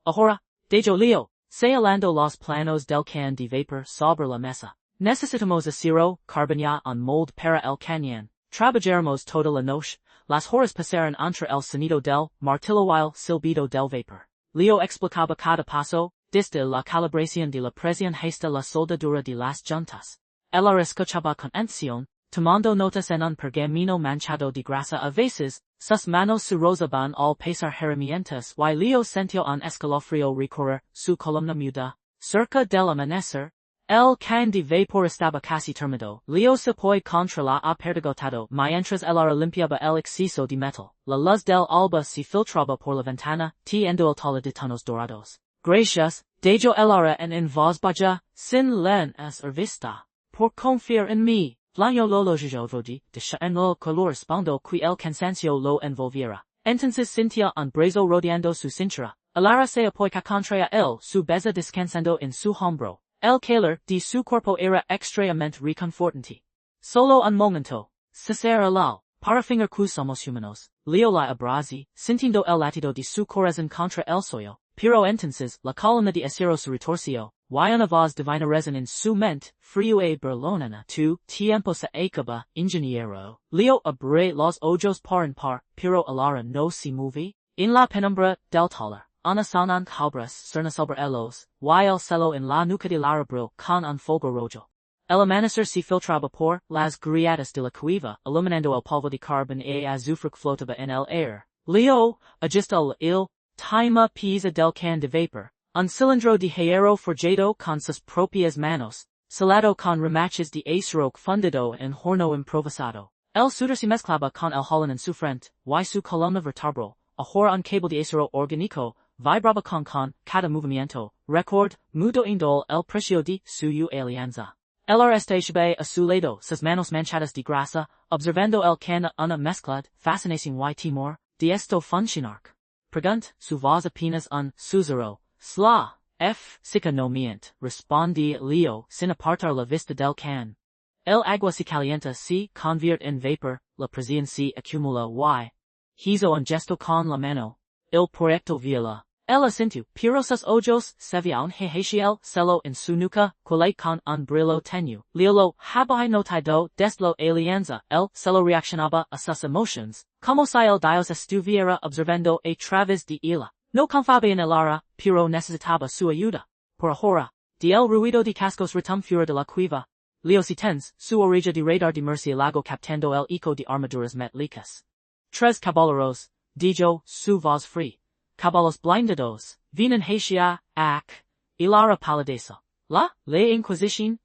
Ahora, dijo Leo, sealando los planos del can de vapor sobre la mesa. Necesitamos acero, carbonía un mold para el cañón. Trabajaremos toda la noche. Las horas pasaron entre el sonido del martillo y el silbido del vapor. Leo explicaba cada paso, desde la calibración de la presión hasta la soldadura de las juntas. Ella escuchaba con atención, tomando notas en un pergamino manchado de grasa a veces, sus manos se rozaban al pesar herramientas y Leo sintió un escalofrío recorrer su columna muda. Cerca del amanecer, El can de vapor estaba casi terminado. Leo se poi contra la ha perdigotado. Mientras el ara limpiaba el exceso de metal. La luz del alba se filtraba por la ventana, tiendo el tala de tonos dorados. Gracias, dejo el ara en voz baja, sin len es vista. Por confiar en mí, flaño lo vodí, de en lo color spondo qui el cansancio lo envolviera. Entonces sintió un brazo rodeando su cintura. Alara se apoya contra él, su beza descansando en su hombro. El calor de su cuerpo era extremadamente reconfortante. Solo un momento. Cesar alal. Para finger que somos humanos. Leo la abrazi, sintiendo el latido de su corazón contra el suyo. Pero entonces, la columna de acero se retorció. Y una voz divina resonó en su mente. Frío e berlonana. Tu tiempo se acaba, ingeniero. Leo abre los ojos par en par, pero Alara no se movie. En la penumbra del taller. Ana sonan cabras cerna sobre ellos, y el celo en la nuca de Lara bril con un fuego rojo. El amanecer se filtraba por las grietas de la cueva, iluminando el polvo de carbón e azufre que flotaba en el aire. Leo, ajustó el time pieza del can de vapor, un cilindro de hierro forjado con sus propias manos, salado con remaches de acero fundido en horno improvisado. El sudor se mezclaba con el holón en su frente, y su columna vertebral, ahora un cable de acero orgánico, vibraba con cada movimiento, record, mudo indol el precio de su alianza. El estaba a su lado, sus manos manchadas de grasa, observando el can una mezcla, fascinación y temor, de esto funcionar. Pregunt, su voz apenas un susurro, sla, sica no mient, respondí Leo, sin apartar la vista del can. El agua se calienta se convierte en vapor, la presión se acumula y hizo un gesto con la mano, el proyecto viola. El asintió, pero sus ojos se vieron el celo en su nuca, cual con un brillo tenue. Leo lo había notado desde la alianza, el celo reaccionaba a sus emotions, como si el dios estuviera observando a través de ella. No confiaba en Alara, pero necesitaba su ayuda. Por ahora, de el ruido de cascos retum fuera de la cueva. Leo se tense, su orilla de radar de murciélago captando el eco de armaduras metálicas. Tres caballeros, dijo, su voz free. Caballos blindados, vienen hacia, Ilara paladesa. La Inquisición?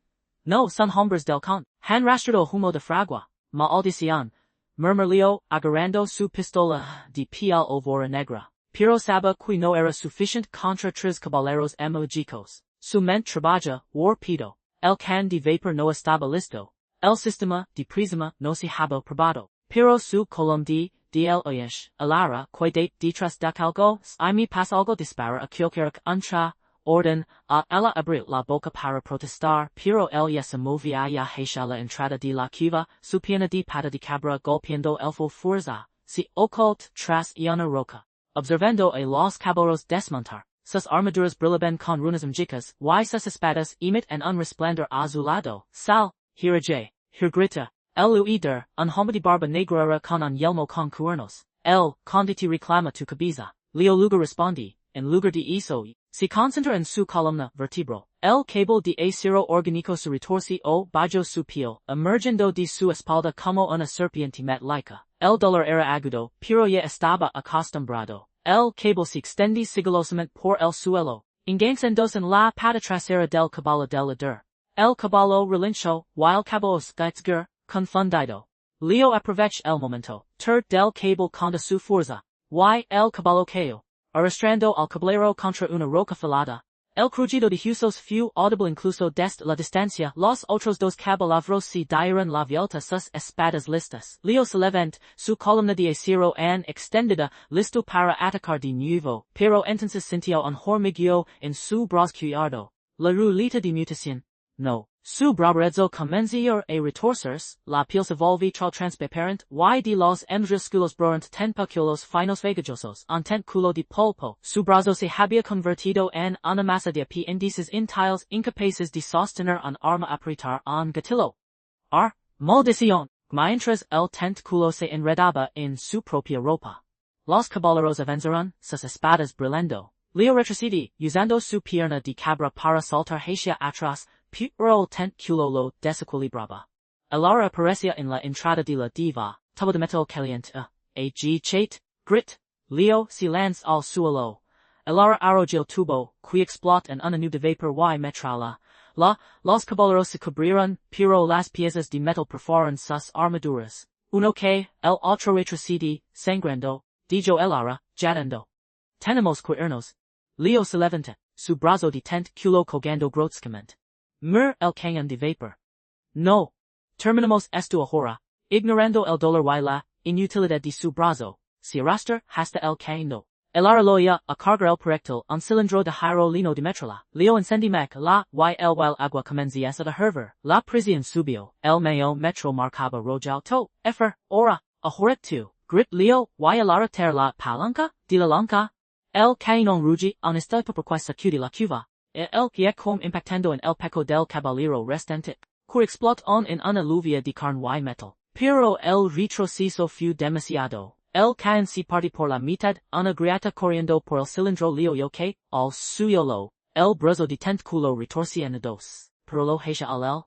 No son hombres del con, han rastrado humo de fragua, maldición, murmuró agarrando su pistola de piel ovora negra. Pero sabe que no era suficiente contra tres caballeros emojicos. Su mente trabaja, warpido. El can de vapor no estaba listo. El sistema de prisma no se había probado. Pero su column de el oyesh, Alara, que detrás de algo, me pasa algo dispara a cualquier untra, orden, ella abrió la boca para protestar, pero ella se movía ya hacia la entrada de la cueva, su pierna de pata de cabra golpeando el fuerza, se oculta tras una roca. Observando a los caballeros desmontar, sus armaduras brillaban con runas mágicas, y sus espadas emiten un resplandor azulado, sal, hirage, hirgrita. El huider, un hombre de barba negra con un yelmo con cuernos. El, conde te reclama tu cabeza. Leo luego responde, en lugar de eso, se concentra en su columna vertebral. El cable de acero orgánico se retorció bajo su piel, emergiendo de su espalda como una serpiente metálica. El dolor era agudo, pero ya estaba acostumbrado. El cable se extendía sigilosamente por el suelo, enganchándose en la pata trasera del caballo del líder. El caballo relinchó, while caballo skytsger, confundido. Leo aprovechó el momento, del cable contra su fuerza, y el caballo cayó, arrastrando al caballero contra una roca afilada. El crujido de huesos fue audible incluso desde la distancia. Los otros dos caballeros se dieron la vuelta, sus espadas listas. Leo se levantó, su columna de acero extendida, listo para atacar de nuevo, pero entonces sintió un hormigueo en su brazo cuarto. La ruleta de mutación. No. Su brazo comenzó a retorcerse, la piel se volvió transparente, y de los músculos brillante tentáculos finos pegajosos, un culo de pulpo. Su brazo se había convertido en una masa de apéndices inútiles incapaces de sostener un arma apretar un gatillo. Maldición. Mientras el tentáculo se enredaba en su propia ropa. Los caballeros avanzaron, sus espadas brillando. Leo retrocedió, usando su pierna de cabra para saltar hacia atrás, pero el tentáculo lo desequilibraba. Alara aparecía en la entrada de la diva, tubo de metal caliente, grit. Leo se lanzó al suelo. Alara arrojó el tubo, que explotó en una nube de vapor y metralla, Los caballeros se cubrieron, pero las piezas de metal perforan sus armaduras. Uno que, el otro retrocede, sangrando, dijo el ara, jadando. Tenemos cuernos. Leo se levanta, su brazo de culo colgando grotescamente. El cañón de vapor. No. Terminamos esto ahora, ignorando el dolor y la inutilidad de su brazo, se arrastra hasta el cañón. El ara loya a cargar el proyectil un cilindro de hierro lino de metrala. Leo encendimec la while agua comenzias a hervir. La prisión subió. El mayo metro marcaba rojal to. Ora, ahoret tu. Grit Leo, el ara ter la palanca, de la lanca. El cañón rugi honesta por sacudi la cuva. El que com impactando en el peco del caballero restante. Cur explotón en una lluvia de carne y metal. Pero el retroceso fue demasiado. El caen se parte por la mitad, una grieta corriendo por el cilindro Leo yo que, al suyolo, el brazo de culo retorcia en dos. Pero lo hecha al el.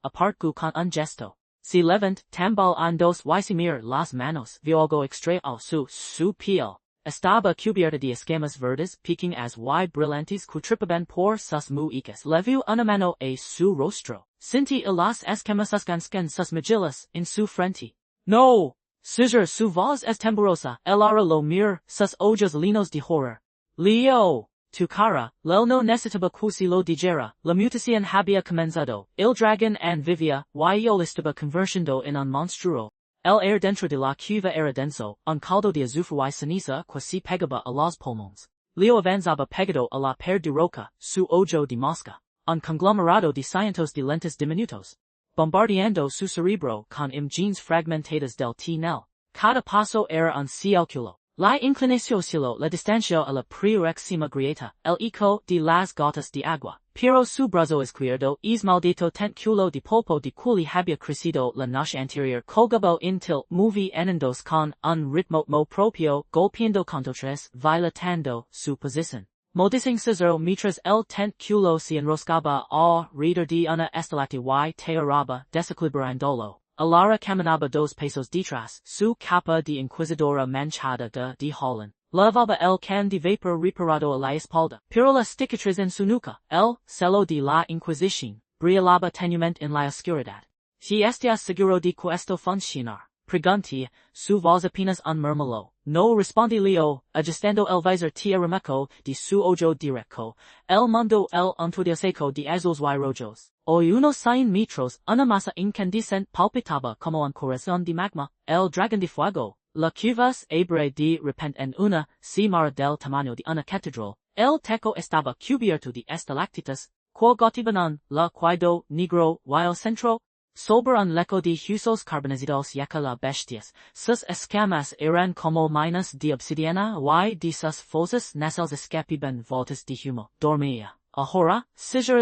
Apartgu con un gesto. Se levant, tambal en dos y se mir las manos, vio algo extra al su piel. Estaba cubierta de escamas verdes, peking as y brillantes cutripaban por sus muecas. Levió una mano a su rostro. Sinti las escamas susganscan sus mejillas, en su frente. No! Scissor su voz es temblorosa, el ara lo mir, sus ojos linos de horror. Leo, tu cara, lel no necesitaba cusi lo dijera, la mutación había comenzado, il dragon and vivia, y yo estaba convertiendo en un monstruo. El air dentro de la cuva era denso, un caldo de azufre y ceniza que se pegaba a los pulmones. Leo avanzaba pegado a la pared de roca, su ojo de mosca, un conglomerado de cientos de lentes diminutos. Bombardeando su cerebro con imágenes fragmentadas del túnel. Cada paso era un cálculo. La inclinación cielo la distancia a la próxima grieta, el eco de las gotas de agua. Pero su brazo izquierdo es maldito culo de polvo de culi había crecido la noche anterior colgabo intil moviendo con un ritmo propio golpeando contra tres violentando su posición. Modising scissor mientras el culo se enroscaba alrededor de una estalactita y teoraba desequilibrandolo. Alara caminaba 2 pasos detrás, su capa de inquisidora manchada de Holland. Lavaba el can de vapor reparado a la espalda. Pero la cicatriz en su nuca, el celo de la inquisición, brillaba tenuemente en la oscuridad. Si estás seguro de que esto funcionar. Pregunté, su voz apenas un murmullo. No respondí Leo, ajustando el visor tierrameco de su ojo directo. El mundo el entorno seco de azules y rojos. Hoy unos 100 metros, una masa incandescente palpitaba como un corazón de magma. El dragón de fuego. La cuva se abre de repente en una cimara del tamaño de una catedral. El techo estaba cubierto de estalactitas, que gotiban la cuido negro y el centro. Sobre un leco de huesos carbonizados y la bestias, sus escamas eran como minas de obsidiana y de sus fosas nasales escapaban voltas de humo. Dormía. Ahora,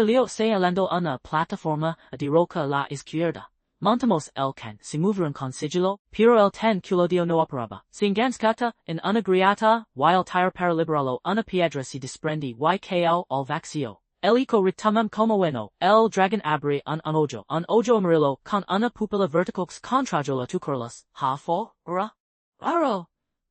Leo se alando una plataforma de roca a la izquierda. Montamos el can, se movieron con sigilo, pero el culo no operaba. Se enganscata en una grieta, y el tire para liberarlo una piedra se desprende y cae al vacío. El eco retumam como bueno, el dragón abre un ojo amarillo con una pupila vertical contrajo tu curlas, raro,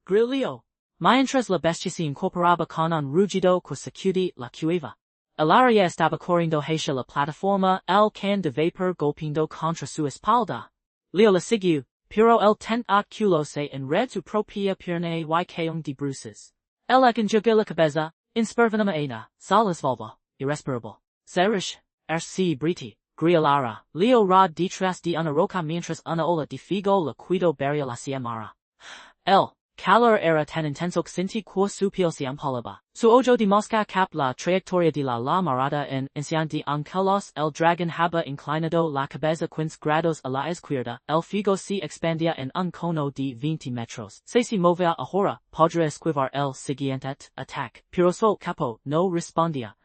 grillo. Mientras la bestia se incorporaba con un rugido que sacudía la cueva. El área estaba corriendo hacia la plataforma, el can de vapor golpeando contra su espalda. Leo la siguió, pero el culo se enredó su propia pierna y caían de bruces. El enjugó la cabeza, inspirando una, salas volva. Irrespirable. Serish, briti, grialara, Leo rod detrás de una roca mientras una ola de figo la cuido barria la siamara. El calor era tan intenso que sentí que su piel se empolaba. Su ojo de mosca cap la trayectoria de la marada en instante angelos el dragón había inclinado la cabeza 15 grados a la izquierda, el figo se expandía en un cono de 20 metros. Se movía ahora, podría esquivar el siguiente ataque, pero su capo no respondía.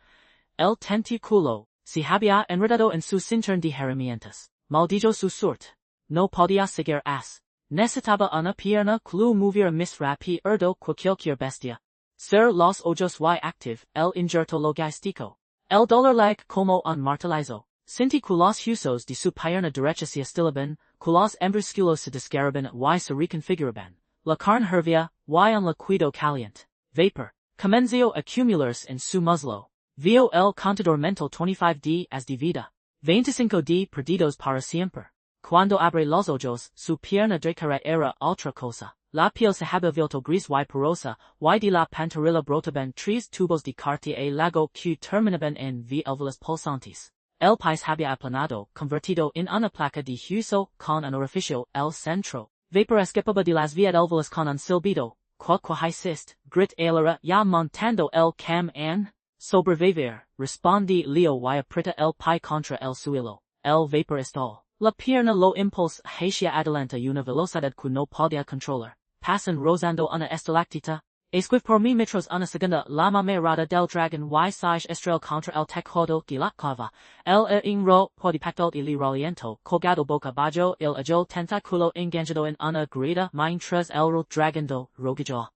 El culo se había enredado en su cinturón de herramientas. Maldito su suerte. No podía seguir necesitaba una pierna que lo moviera más rápido que cualquier bestia. Ser los ojos y active, el injerto logístico. El dolor like como un martillazo. Sentí que los huesos de su pierna derecha se estilaban, que los embrisculos se desgaraban y se reconfiguraban. La carne hervía, y un liquido caliente. Vapor. Comenzó a acumularse en su muslo. Vio el contador mental 25D as divida. 25D perdidos para siempre. Cuando abre los ojos, su pierna derecha era otra cosa. La piel se había vuelto gris y porosa, y de la pantorrilla brotaban tres tubos de cartier lago que terminaban en V alveolos pulsantes. El país había aplanado, convertido en una placa de hueso, con un orificio, el centro. Vapor escapaba de las vías alveolas con un silbido. Quoque hiciste, grit alara ya montando el cam an. Sobreviver, responde Leo y aprieta el pie contra el suelo. El vapor estall. La pierna lo impulsa hacia adelante una velocidad que no podía controlar. Pasan rozando una estalactita. Esquiv por mi metros una segunda la mamerada del dragón y sigue estrella contra el tejado de la cava. El ingro podipacto y roliento, colgado boca abajo el agil tentáculo enganchado en una grida mientras el dragón do rogijo.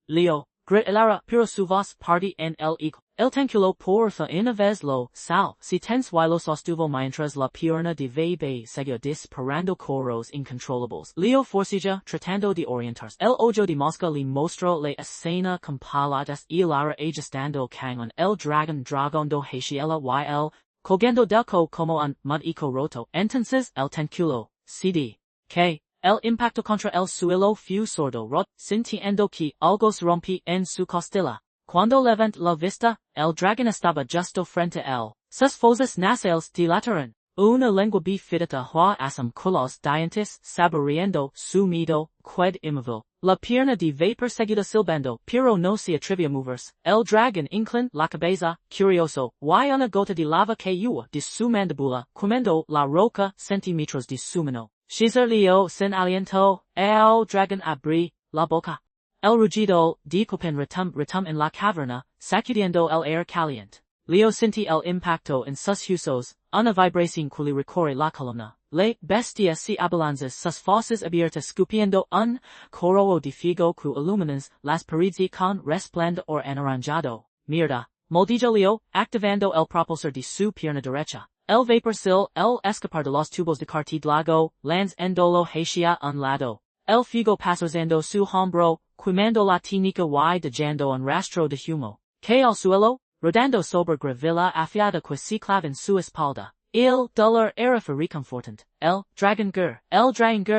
Leo. Grit elara pero su voz party en el eco. El tenculo porfa una vez lo sal. Si tense y lo sostuvo mientras la pierna de Vebe seguía disparando coros incontrolables. Leo forcilla tratando de orientarse. El ojo de mosca le mostró la escena con paladas y lara ajustando cangon. El dragón do haciela y el colgando del co como un mud eco roto. Entonces el tenculo cd. K. El impacto contra el suelo fue sordo rot, sintiendo que algo se rompí en su costilla. Cuando levantó la vista, el dragón estaba justo frente a él. Sus fosas nasales dilataron. Una lengua bifidita hua asam culos dientes, saboreando su miedo, qued inmóvil. La pierna de vapor seguida silbando, pero no se atrevía a moverse. El dragón inclinó la cabeza, curioso, y una gota de lava cayó de su mandíbula, quemando la roca centímetros de su mano. Shizer Leo sin aliento, el dragón abrió la boca. El rugido de copen retum en la caverna, sacudiendo el aire caliente. Leo sintió el impacto en sus huesos, una vibración que le recorre la columna. La bestia se abalanza sus fauces abiertas escupiendo un coro de fuego que iluminas las paredes con resplandor anaranjado. Mierda. Maldito Leo, activando el propulsor de su pierna derecha. El vaporcil, el escapar de los tubos de cartílago, lanzando hacia un lado. El fuego pasando su hombro, quemando la técnica y dejando un rastro de humo. Que al suelo, rodando sobre gravilla afiada que se clava en su espalda. El dolor era reconfortante. El dragón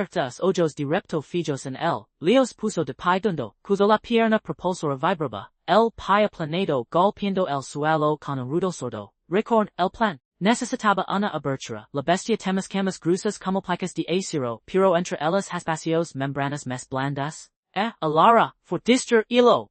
tus ojos de repto fijos en él. Leos puso de pie dundo, cuzo la pierna propulsora vibraba. El pie aplanado golpeando el suelo con un rudo sordo. Record el plan. Necesitaba una abertura. La bestia temas camas grusas como placas de acero, pero entre ellas espacios membranas mes blandas. Alara, for distur hilo.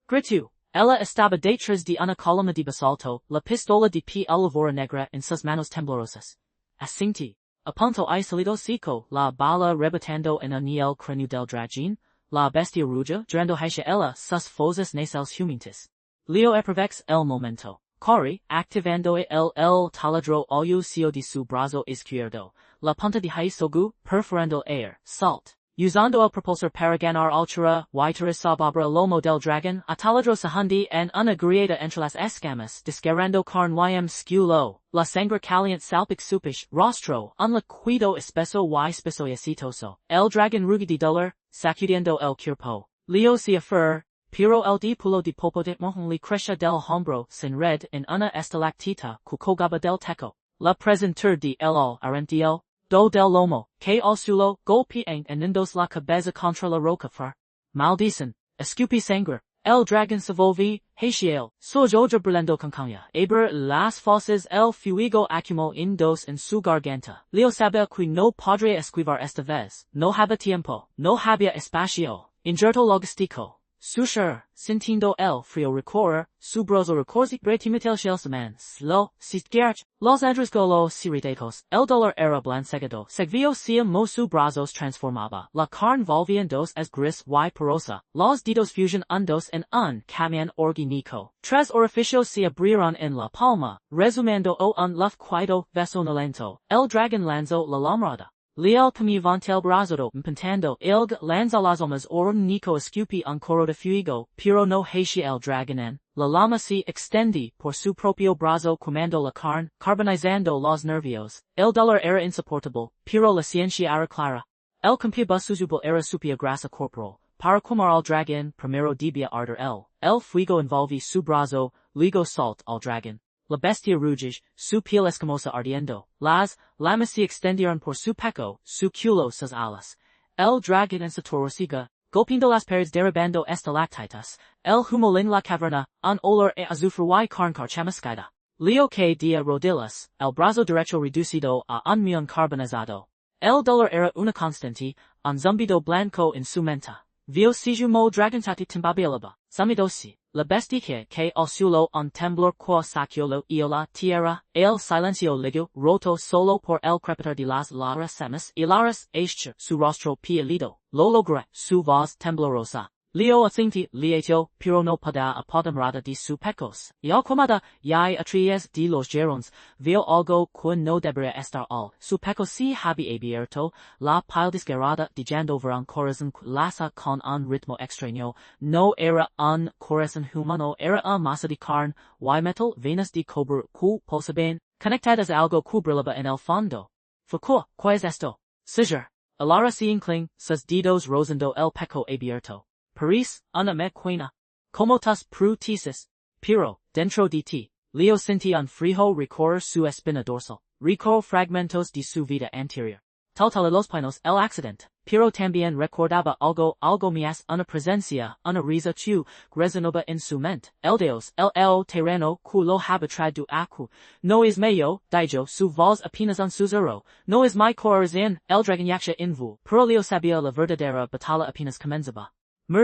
Gritu. Ella estaba detrás de una columna de basalto, la pistola de pólvora negra en sus manos temblorosas. Asinti. A punto aislado seco, la bala rebotando en el cráneo del dragón, la bestia ruja, durando hacia ella sus fosas nasales humintes. Leo aprovecha el momento. Corre, activando el taladro ollucio de su brazo izquierdo, la punta de haisogu, perforando el aire, salt. Usando el propulsor para ganar altura, sobre el lomo del dragón, a taladro se hunde en una grieta entre las escamas, desgarrando carne y sculo. La sangre caliente salpic supish, rostro, un liquido espeso y espeso y aceitoso. El dragón ruge de dolor, sacudiendo el cuerpo. Leo se afer. Pero el dipulo de polpo de mojon le cresce del hombro sin red en una estalactita que colgaba del techo. La presentur de el arentiel, do del lomo, que al suelo golpean enindos la cabeza contra la roca far. Maldicen, escupi sangre. El dragón se volvió, hacia soy otra brillando con caña. Aber las fauces el fuego acumuló en dos en su garganta. Leo sabía que no podría esquivar esta vez. No había tiempo, no había espacio. Injerto Logístico. Susher, sintiendo el frío recorrer, su brazo recorre bretimetel shelsaman, slow, sistgerch, los androsgolos siridecos, el dolor era blancegado, segvio sia mo su brazos transformaba, la carne volvía en dos as gris y porosa, los dedos fusion dos en un camion orgánico, tres orificios se abrieron en la palma, resumando un luf cuido vesonolento, el dragón lanzó la lamrada. Leo camivante el brazo impintando ilg lanzallamas orgánico escupi un coro de fuego, pero no hacia el dragón. La lama se extendí por su propio brazo quemando la carne, carbonizando los nervios. El dolor era insoportable, pero la ciencia era clara. El campiba suzuble era supia grasa corporal. Para quemar al dragón, primero debía arder el fuego envolví su brazo, ligo salt al dragon. La bestia ruges, su piel escamosa ardiendo, las llamas se extendieron por su pecho, su culo sus alas. El dragon en su torosiga, golpeando las paredes derribando estalactitas, el humo en la caverna, un olor e azufre y carncar chamuscada. Leo que dia rodillas, el brazo derecho reducido a un millón carbonizado. El dolor era una constante, un zumbido blanco en su mente. Vio sijumo dragontati timbabielaba, samidosi. La bestia que al suelo un temblor qua saciolo y la tierra, el silencio ligio, roto solo por el crepitar de las lanzallamas y las esche su rostro pielido, lo logré, su voz temblorosa. Leo asinti lietio, pero no pada apodamerada de su pecos, y alcomada, y atreves de los gerons, vio algo que no debería estar al, su peco si había abierto, la pile desgarrada de jandover un corazón lasa con un ritmo extraño, no era un corazón humano, era una masa de carne, y metal, venas de cobre que posaban, conectadas a algo que brillaba en el fondo. ¿Qué es esto? Scissor. Alara se inclin, sus dedos rozando el peco abierto. Paris, una mequina. Como tus prótesis. Pero, dentro de ti, Leo sentí un frío recorrer su espina dorsal. Recorrió fragmentos de su vida anterior. Tal los pinos el accidente, pero también recordaba algo más una presencia, una risa que resonaba en su mente. El dios, el tirano que lo había traído aquí. No es mío, dijo su voz apenas un susurro. No es mi corazón, el dragon yaksha invu. Pero Leo sabía la verdadera batalla apenas comenzaba.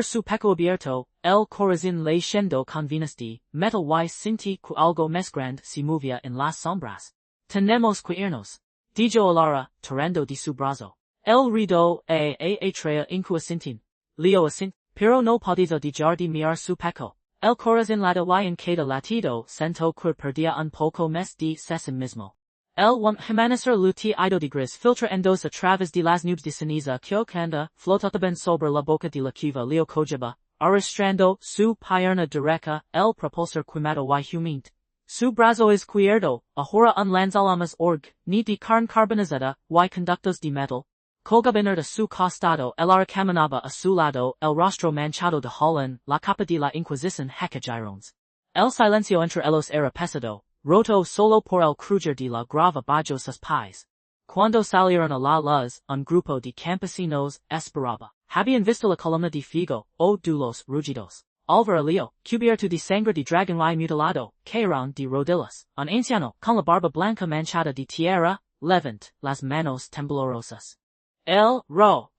Su peco abierto, el corazón leyendo con venas de metal y sentí que algo más grande se movía en las sombras. Tenemos que irnos. Dijo Alara, tirando de su brazo. El rido trae incuasintin. Leo asint, pero no podía dejar de mirar su peco. El corazón lado y en cada latido sentó que perdía un poco más de sí mismo. El humanecer luti ido de gris filtra endos a través de las nubes de ceniza que anda flotaban sobre la boca de la cueva Leo cojaba, arrastrando su pierna derecha, el propulsor quemado y humint. Su brazo izquierdo, ahora un lanzallamas ni de carne carbonizada, y conductos de metal. Colgaba de su costado, el ara caminaba a su lado, el rostro manchado de holland, la capa de la Inquisición heca gyrones. El silencio entre ellos era pesado, roto solo por el crujir de la grava bajo sus pies. Cuando salieron a la luz, un grupo de campesinos esperaba. Habían visto la columna de fuego, dulos rugidos. Alvaro Leo, cubierto de sangre de dragón y mutilado, cayeron de rodillas. Un anciano, con la barba blanca manchada de tierra, levant, las manos temblorosas. El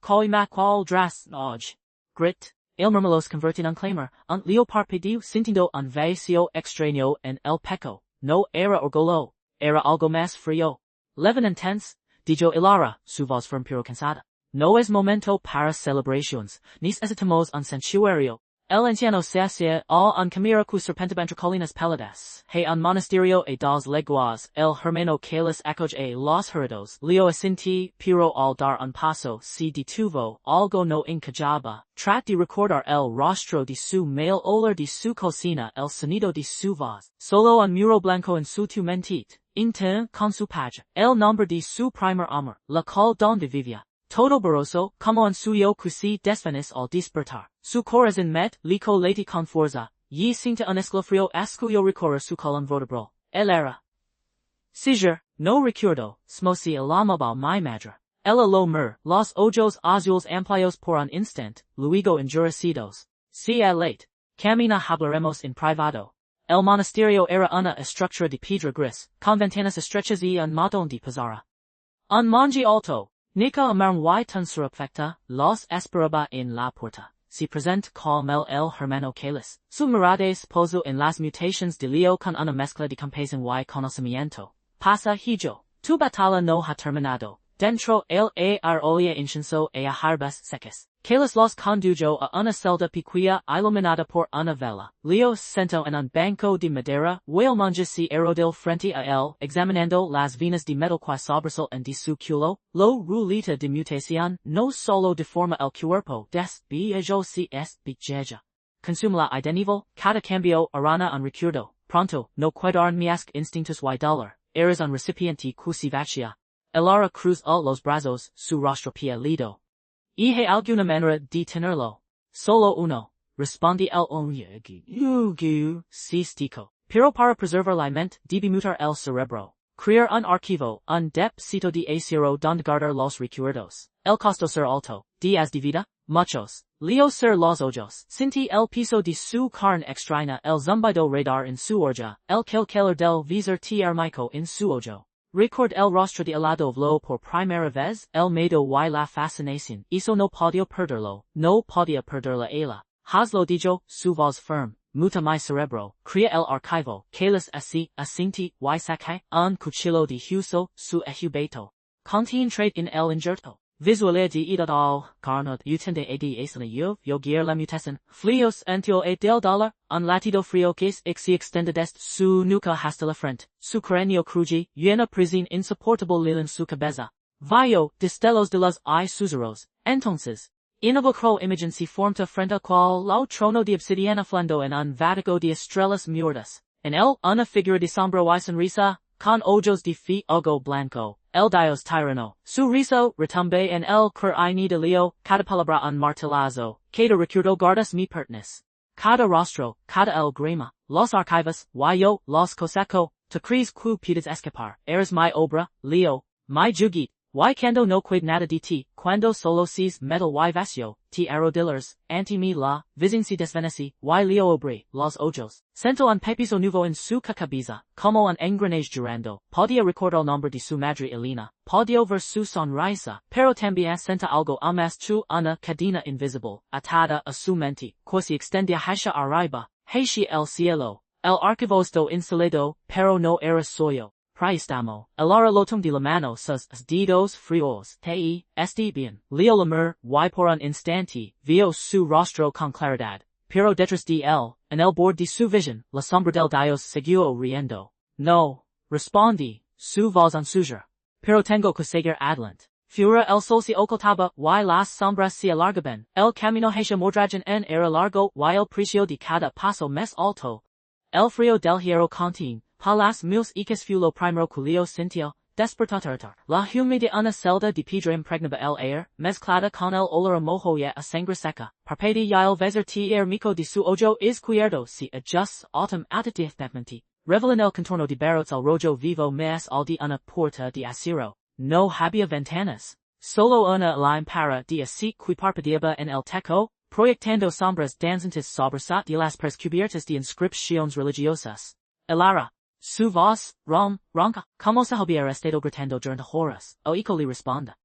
coima qual dras noj. Grit. El murmulos convertin un clamor, un Leo parpadeó sintiendo un vacío extraño en el pecho. No era orgullo, era algo más frío. Levin intense, dijo Alara, su voz firme pero cansada. No es momento para celebraciones, necesitamos un santuario. El anciano se hacía un camino que serpentaba entre colinas peladas. Hay un monasterio a 2 leguas, el hermano que les acoge a los heridos. Leo asentí, pero al dar un paso se detuvo, algo no encajaba. Trat de recordar el rostro de su male olor de su cocina, el sonido de su voz. Solo un muro blanco en su tu mentit. Inten con su paja. El nombre de su primer amor, la cual donde vivía. Todo borroso, como un suyo que se desvanece al despertar. Su corazón met, lico late con fuerza, y sinta un escalofrío ascuyo recorrer su column vertebral. El era. Scissor, no recuerdo, smosi el amaba mi madre. El lo los ojos azules amplios por un instant, luego endurecidos. Si late. Camina hablaremos en privado. El monasterio era una estructura de piedra gris, con ventanas estrechas y un montón de pizarra. Un monje alto. Nica amaron y tan surpecta, los esperaba en la puerta. Se presenta como el hermano Calis. Su mirada posó en las mutaciones de Leo con una mezcla de compasión y conocimiento. Pasa hijo, tu batalla no ha terminado. Dentro el arroya incienso a harbas secas. Calis los condujo a una celda pequeña iluminada por una vela. Leo sentó en un banco de madera, y el monje se arrodilló frente a él, examinando las venas de metal que sobresaltan de su culo. Lo ruleta de mutación no solo deforma el cuerpo, despejo se espejeja. Consume la de nivel, cada cambio arana un recuerdo. Pronto, no quedaron más instintos y dolor. Eres un recipiente que se vacía. Alara cruz los brazos, su rostro pálido. ¿Y hay alguna manera de tenerlo? Solo uno, responde el yugu, sistiko. Pero para preservar la mente, debimutar el cerebro. Crear un archivo, un depósito de acero donde guardar los recuerdos. El costo ser alto. Días de vida, muchos. Leo ser los ojos. Sinti el piso de su carne extraña el zumbido radar en su orja. El calcalar del visor térmico en su ojo. Record el rostro de helado vlo por primera vez. El miedo y la fascinación. Eso no podía perderlo. No podía perderla ella. Hazlo dijo, su voz firme. Muta mi cerebro, crea el archivo, calis así, asinti, y saque, un cuchillo de huso, su ejubeto. Concentrate in el injerto. Visualia de idadal, carnot, utende edi asana yo gear la mutasen, flios antio et del dollar, un latido frio que ixi extendedest su nuca hasta la frente, su cráneo cruji, llena prisión insoportable lilin su cabeza. Vio, destellos de los I susurros, entonces. Involucro imagen formta frente qual lao trono de obsidiana flando en un vatico de estrellas muertas. En él, una figura de sombra y sonrisa, con ojos de fuego blanco. El dios tirano. Su riso, retumbe en el cur I de leo, cada palabra un martillazo. Cada recuerdo guardas mi pertness. Cada rostro, cada el grima. Los archivos, yo, los coseco. Te crees que puedes escapar. Eres mi obra, leo. Mi jugit. Y cuando no quid nada de ti, cuando solo sees metal y vacío, ti arrodillers, ante mi la, visin si desvaneci, y leo obri, los ojos. Sento un pepiso nuevo en su cabeza, como un engranage girando, podía recordar el nombre de su madre Elena, podía ver su sonrisa, pero también senta algo más chu una cadena invisible, atada a su mente, que se extendía hacia arriba, hacia el cielo. El archivo esto instalado, pero no era suyo. Praestamo, elara lotum de la mano sus dedos frios, te, esti bien, leo lemur, y por un instante, vio su rostro con claridad, pero detrás de él, en el borde de su visión, la sombra del dios siguió riendo. No, respondí, su voz en suya. Pero tengo que seguir adelante. Fura el sol se ocultaba, y las sombras se alargaban, el camino hacia Mordragon en era largo, y el precio de cada paso más alto. El frío del hierro contín. Palas meus icis fulo primero culio sintio, despertatar. La hume de una celda de piedra impregnaba el aire, mezclada con el olor a mojo y a sangre seca. Parpade y el vezir térmico de su ojo izquierdo se adjusta automáticamente. Revelan el contorno de barrotes al rojo vivo más al de una puerta de acero. No había ventanas. Solo una lámpara de aceite que parpadeaba en el techo, proyectando sombras danzantes sobre de las paredes cubiertas de inscripciones religiosas. Elara. Su voz, ronca, como se hubiera estado gritando durante horas, o eco le responda.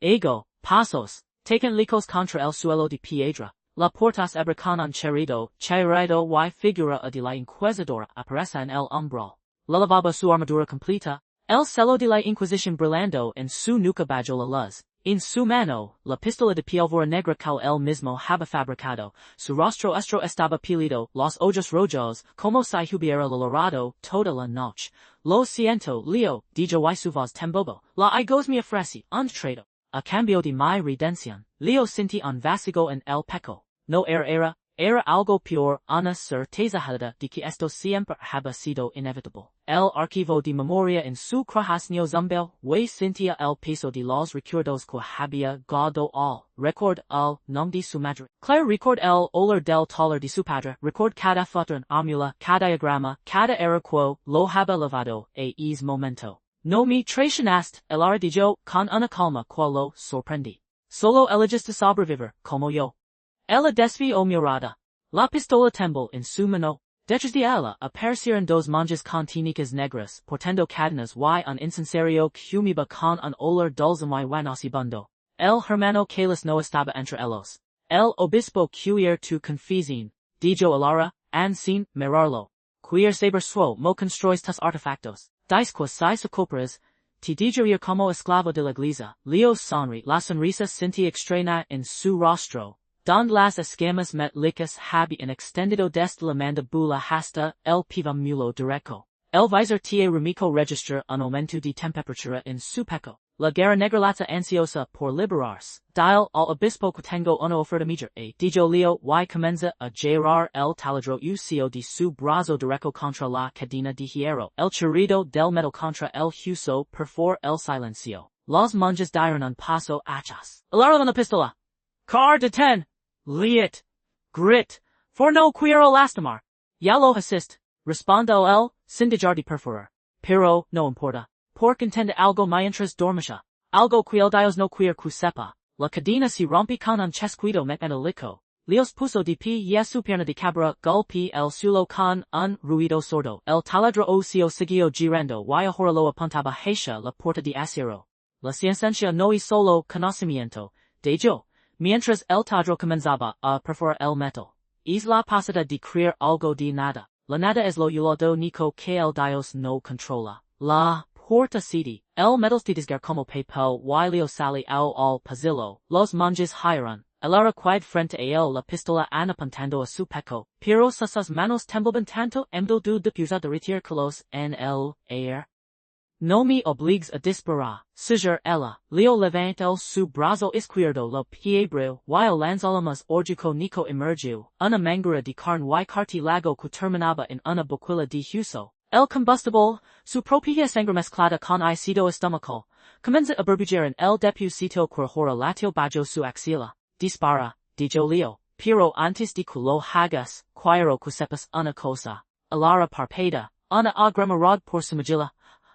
Ego, pasos, taken licos contra el suelo de piedra, la portas abre con un chirrido y figura de la inquisidora aparece en el umbral. La lavaba su armadura completa, el celo de la inquisición brillando en su nuca bajo la luz. En su mano, la pistola de pólvora negra que él mismo había fabricado, su rostro estaba pálido, los ojos rojos, como si hubiera lorado toda la noche. Lo siento, Leo, dijo y su voz tembló, la igos me ofrece, un trato. A cambio de mi redención, Leo sentí un vacío en el pecho. No era algo peor, una certeza de que esto siempre había sido inevitable. El archivo de memoria en su cráneo zumbel, y sentía el peso de los recuerdos que había guardado al. Record el nombre de su madre. Claire record el olor del taller de su padre. Record cada foto en amula, cada diagrama, cada era quo, lo había lavado, es momento. No me traicionaste, el dijo, con una calma cual lo sorprendí. Solo elegiste sobrevivir, como yo. Ella desvió mirada. La pistola tembló en su mano. Detrás de ella aparecieron dos monjas con túnicas negras, portando cadenas y un incensario que humeba con un olor dulce y nauseabundo. El hermano Calis no estaba entre ellos. El obispo cuir tu confín, dijo Alara, and sin mirarlo. Queer saber suo mo construis tus artefactos. Dice que si socopras, te digerir como esclavo de la iglesia. Leo sonri, la sonrisa sentí extraña en su rostro. Donde las escamas metálicas habían extendido desde la mandíbula hasta el mulo derecho. El visor te remico registra un aumento de temperatura en su pecho. La guerra negra lata ansiosa por liberarse. Dial al obispo que tengo una oferta mejor. Dijo Leo y comienza a girar el taladro ucio de su brazo derecho contra la cadena de hierro. El chirrido del metal contra el huso perfora el silencio. Los monjes dieron un paso atrás. Alara una pistola. Car detén. Liet. Grit. For no quiero lastimar. Ya lo assist. Respondo el, sin dejar de perforar. Pero, no importa. Porque entiende algo mientras dormisha. Algo que el dios no quiere que sepa. La cadena se rompe con un chasquido metálico. Leos puso de pie y su pierna de cabra golpe el suelo con un ruido sordo. El taladro ocio siguió girando y ahora lo apuntaba hacia la puerta de acero. La ciencia no es solo conocimiento, de yo, mientras el taladro comenzaba a perforar el metal. Es la pasada de crear algo de nada. La nada es lo único que el dios no controla. La puerta cede. El metal se desgarra como papel y leo sale al pasillo. Los monjes giran. El ara quid frente a él la pistola anapuntando a su pecho, pero sus manos temblaban tanto en virtud de puta de retirarlos en el aire. No me obligues a disparar, suger ella. Leo levanta el su brazo izquierdo la piedra, y el lanzallamas orgico nico emergió, una mangura de carne y cartílago que terminaba en una boquilla de hueso. El combustible, su propia sangre mezclada con ácido estomacal, comienza a burbujear en el depósito que ahora latio bajo su axila. Dispara, dijo Leo, pero antes de que lo hagas, quiero que sepas una cosa. Alara parpada, una agramarad por su mejilla.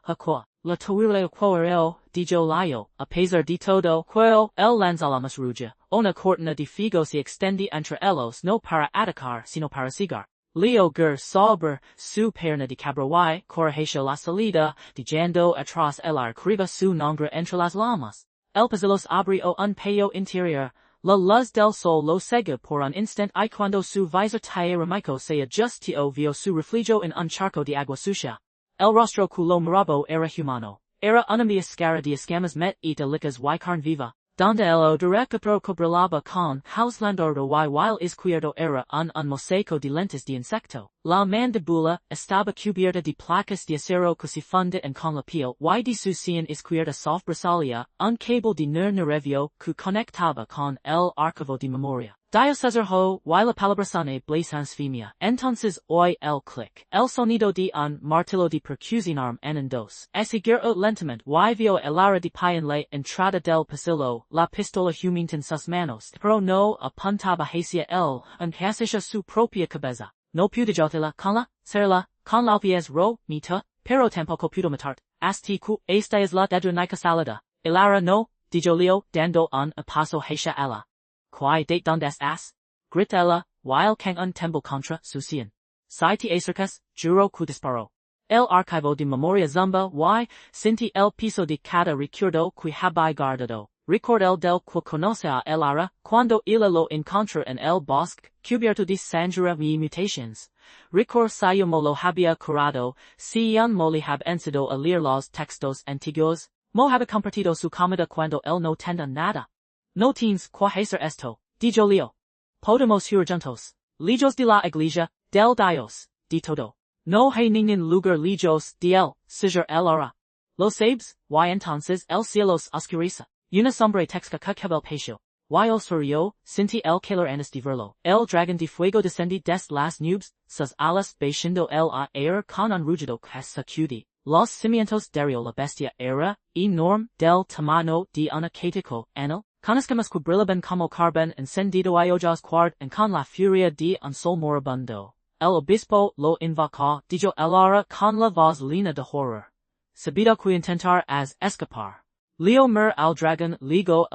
Aqua, la tuile quoreo, dijo Leo, a pesar de todo, quo, el lanzallamas ruja, una cortina de figo se extende entre ellos no para atacar, sino para cigar. Leo sobre su perna de cabra y corre la salida, dejando atrás el arriba su nombre entre las llamas. El pasillo abrió un payo interior. La luz del sol lo cega por un instant y cuando su visor tiermico se ajustó vio su reflejo en un charco de agua sucia. El rostro que lo miraba era humano. Era una máscara de escamas met y delicas y carne viva, donde el odor que brillaba con hauslandordo y while izquierdo era un mosaico de lentes de insecto. La mandíbula estaba cubierta de placas de acero que se fundían con la piel y de su sien izquierda salía un cable de nervio que conectaba con el archivo de memoria. Dios ho, y la palabra sane blasfemia. Entonces oí el clic. El sonido de un martillo de percusionar en dos. Seguiró lentamente y vio el ara de pie en la entrada del pasillo, la pistola humilde en sus manos, pero no apuntaba hacia él, hacia su propia cabeza. No pude jotela con la, serla, con la pies ro, mita, pero tampoco pudo matart. Asti que esta es la dedronica salada. El ara no, dijo Leo, dando un paso hacia ella. Quai date donde as? Grit ella, while kang un temble contra su sien. Saiti acercas, juro que disparó. El archivo de memoria zumba y, sinti el piso de cada recuerdo que había guardado. Record el del que conoce a el ara, cuando ella lo encontró en el bosque, cubierto de sangre y mutations. Record si mo lo había curado, si un mo le hab enseñado a leer los textos antiguos, mo hab compartido su comida cuando él no tenda nada. No tienes que hacer esto, dijo Leo. Podemos ir juntos. Lejos de la iglesia, del Dios, de todo. No hay ningún lugar lejos de él, suger el ara. Lo sabes, y entonces el cielo oscurece. Una sombra texca que cabel pecho. Y el suryo, sinti el calor antes de verlo. El dragón de fuego descende des las nubes, sus alas bajando el aire con un rugido que sacudi. Los cimientos de la bestia era enorme del tamaño de una catico anal. Con escamas que brillaban como carbón encendido y ojos quad en con la furia de un sol moribundo. El obispo lo invocó, dijo el ara con la voz lina de horror. Sabido que intentar as escapar. Leo mir al dragón ligo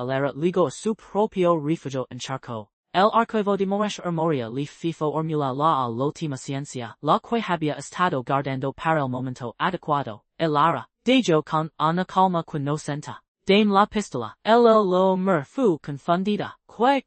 a su propio refugio en charco. El archivo de memoria le fifo formula la última ciencia, la que había estado guardando para el momento adecuado. El ara, dijo con una calma que no senta. Dame la pistola. El lo mir fu confundida. Que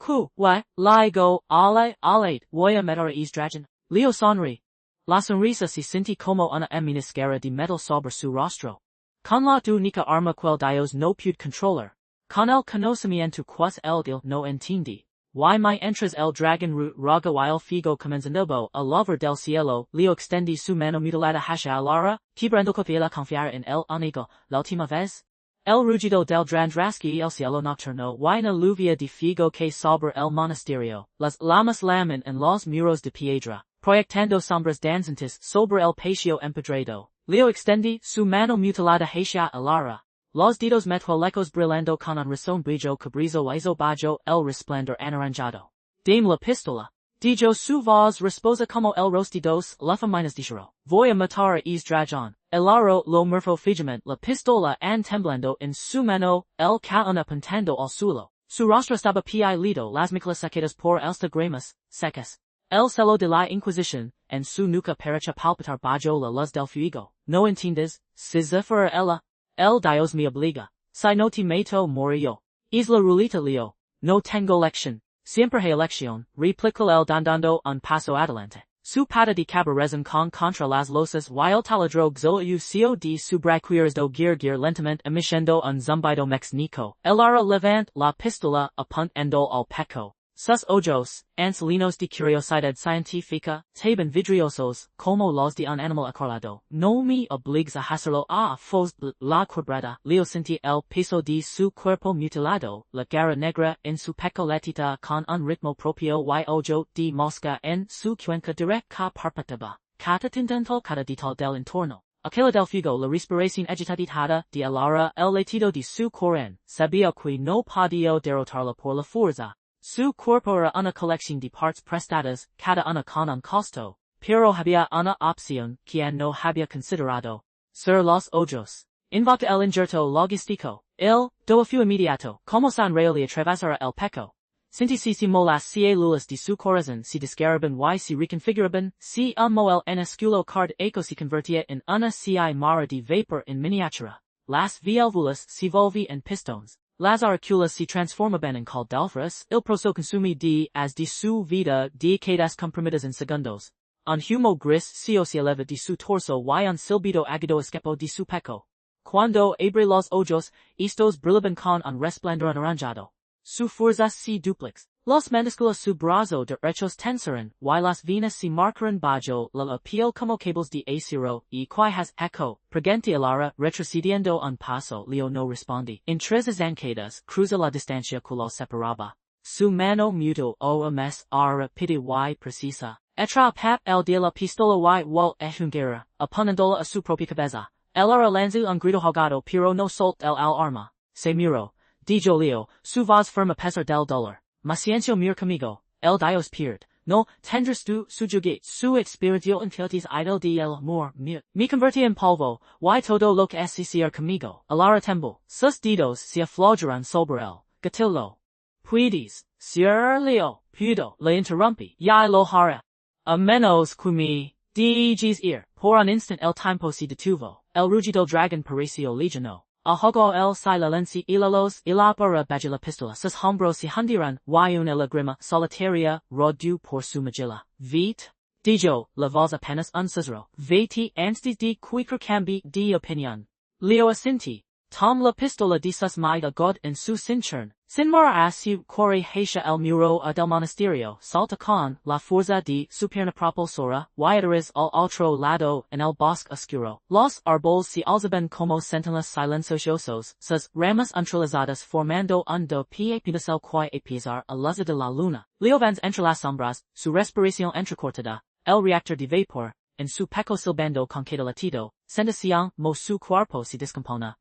ligo alate voy a meter es dragon. Leo sonri. La sonrisa se sentí como una eminiscara de metal sobre su rostro. Con la única arma que Dios no puede controlar. Con el conocimiento que el dil no entiende. Y mientras el dragón roga y el figo comenzando a lover del cielo, Leo extendí su mano mutilada hacia el ara, quebrando la confiar en el amigo, la última vez. El rugido del drandraski el cielo nocturno y una lluvia de figo que sobre el monasterio, las llamas lamen en los muros de piedra, proyectando sombras danzantes sobre el patio empedrado. Leo extendí su mano mutilada hacia el ara. Los dedos metálicos brillando con un razón brillo que brillo hizo bajo el resplandor anaranjado. Dame la pistola, Dijo su voz resposa como el rostidos, lufa minus dichero. Voy a matar es dragón. El aro lo murfo fijamente la pistola and temblando en su mano, el cauna pintando al suelo. Su rostro estaba lido las miclas sacadas por esta gramas, secas. El celo de la Inquisición, en su nuca perecha palpitar bajo la luz del fuego. No entiendes, Sisyphora ella. El dios me obliga. Si no te mato morillo. Isla rulita leo. No tengo lección. Siempre hay elección, replica el dandando un paso adelante. Su pata de cabarezen contra las losas y el taladro xo cod su braquiers do gir lentamente emitiendo un zumbido mexnico. El ara levant la pistola apuntando al pecho. Sus ojos, anselinos de curiosidad científica, taban vidriosos, como los de un animal acorralado. No me obligues a hacerlo a fos la quebrada. Leo sentí el peso de su cuerpo mutilado, la garra negra en su pecho latita con un ritmo propio y ojo de mosca en su cuenca directa parpataba. Cada tintantal cada detalle del entorno. Aquella del fuego la respiración agitadita de alara el latido de su corazón. Sabía que no podía derrotarla por la fuerza. Su cuerpo era una colección de partes prestadas, cada una con un costo, pero había una opción que no había considerado. Sur los ojos. Invoca el Injerto Logístico. El, do fu inmediato, como san real y atravesara el pecho. Sintisísimo las células de su corazón se desgarraban y se reconfiguraban, si mo el escudo cardíaco se convertía en una mara de vapor en miniatura. Las válvulas se volvían en pistones. Las auriculas se transformaban en caldalfras, il proso consumi de as de su vida de quedas comprimidas en segundos. Un humo gris se eleva de su torso y un silbido agudo escapó de su pecho. Cuando abre los ojos, estos brillaban con un resplandor anaranjado. Su fuerza se duplix. Los mandíbulos su brazo derechos tensaron, y las venas se marcaron bajo la piel como cables de acero, y has eco, pregente alara, retrocediendo un paso, Leo no responde. En tres zancadas, cruza la distancia que los separaba. Su mano muto o mes ara pidi y precisa. Etra pap el de la pistola y wal ejungera, apunándola a su propia cabeza. El ara lanzó un grito ahogado pero no soltó el arma. Se miró. Dijo Leo, su voz firma a pesar del dolor. Maciencio mir conmigo, el dios pierde. No tendrás tu subyugue su espíritu infeliz idol de el amor mío. Me convertí en polvo, y todo lo que es ser conmigo. Alara tembo, sus dedos se aflojaron sobre el gatillo. Puedes, Sir Leo, pudo, le interrumpí, ya lo haré. A menos que me digas ir. Por un instant el tiempo se detuvo. El rugido dragón pareció lejano. Ahogo el silencio y la luz y la barra bajo la pistola. Sus hombros se hundieron, y una lágrima solitaria rodó por su mejilla. Vete, dijo, la voz apenas un susurro. Vete antes de cualquier cambio de opinión. Leo asentí. Tom la pistola de sus manos god en su cinturón. Sin mara a su corre hacia el muro del monasterio, salta con la fuerza de su pierna propulsora, y aterriza al otro lado en el bosque oscuro. Los árboles se alzaban como sentinels silenciosos, sus ramas entrelazadas formando un do pie pedicel que a pesar a luz de la luna. Leo vans entre las sombras, su respiración entrecortada, el reactor de vapor, en su pecho silbando con cada latido, sensación mo su cuerpo se descompone,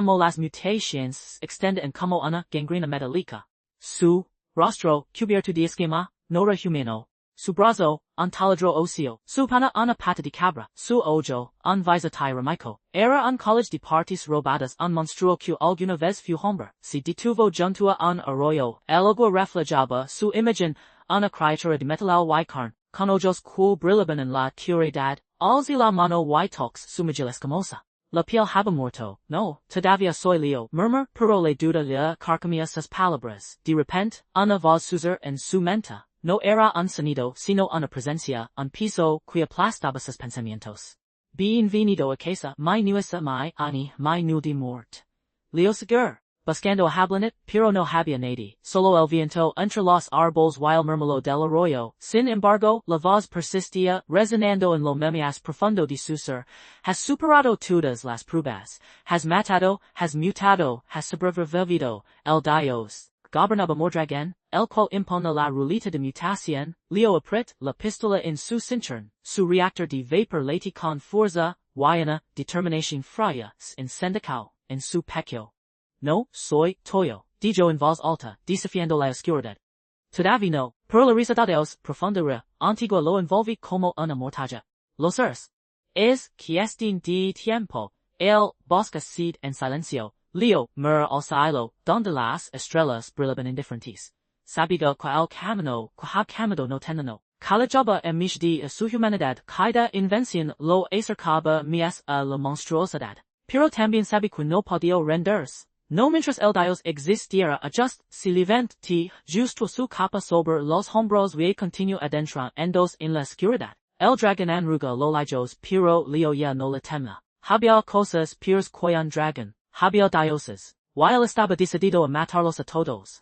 mo las mutaciones extenden como una gangrena metálica. Su rostro, cubierto de esquema, no era humano. Su brazo, un taladro óseo. Su pana una pata de cabra. Su ojo, un visor tiramico. Era un college de partes robadas un monstruo que alguna vez fue hombre. Se detuvo junto a un arroyo. El agua reflejaba su imagen, una criatura de metal y carne. Con ojos que brillaban en la oscuridad, alzi la mano y tox su mejilla escamosa. La piel había muerto, no, todavía soy Leo, murmur, pero la duda le carcomía sus palabras. De repente, una voz susurra en su mente. No era un sonido, sino una presencia, un peso que aplastaba sus pensamientos. Bienvenido a casa, mi nuesa mi ani, mi nu de mort. Leo seguro. Buscando a hablanet, pero no había nadie, solo el viento entre los árboles y el murmullo del arroyo. Sin embargo, la voz persistía, resonando en lo más profundo de su ser. Has superado todas las pruebas. Has matado, has mutado, has sobrevivido. El dios. Gobernaba Mordragón, el cual impone la ruleta de mutación. Leo apretó la pistola en su cinturón. Su reactor de vapor late con fuerza, y una determinación fría, encendicó en su pecho. No, soy Toyo, dijo en voz alta, desafiando la oscuridad. Todavía no, por la risa de Dios profundura, antigua lo envolvi como una mortaja. Los es que estin de tiempo, el bosque seed en silencio, Leo, mur al cielo, donde las estrellas brillaban indiferentes. Sabiga qua el camino no tenano. Calajaba en mich de su humanidad caida invención lo acercaba mies a la monstruosidad. Pero también sabe que no podía renderse. No mientras el dios existiera a just si levante justo su capa sobre los hombros y continuo adentro en la oscuridad. El dragón anruga lo lajos pero Leo ya no le temla. Había cosas peores que un dragón. Había dioses. While estaba decidido a matarlos a todos.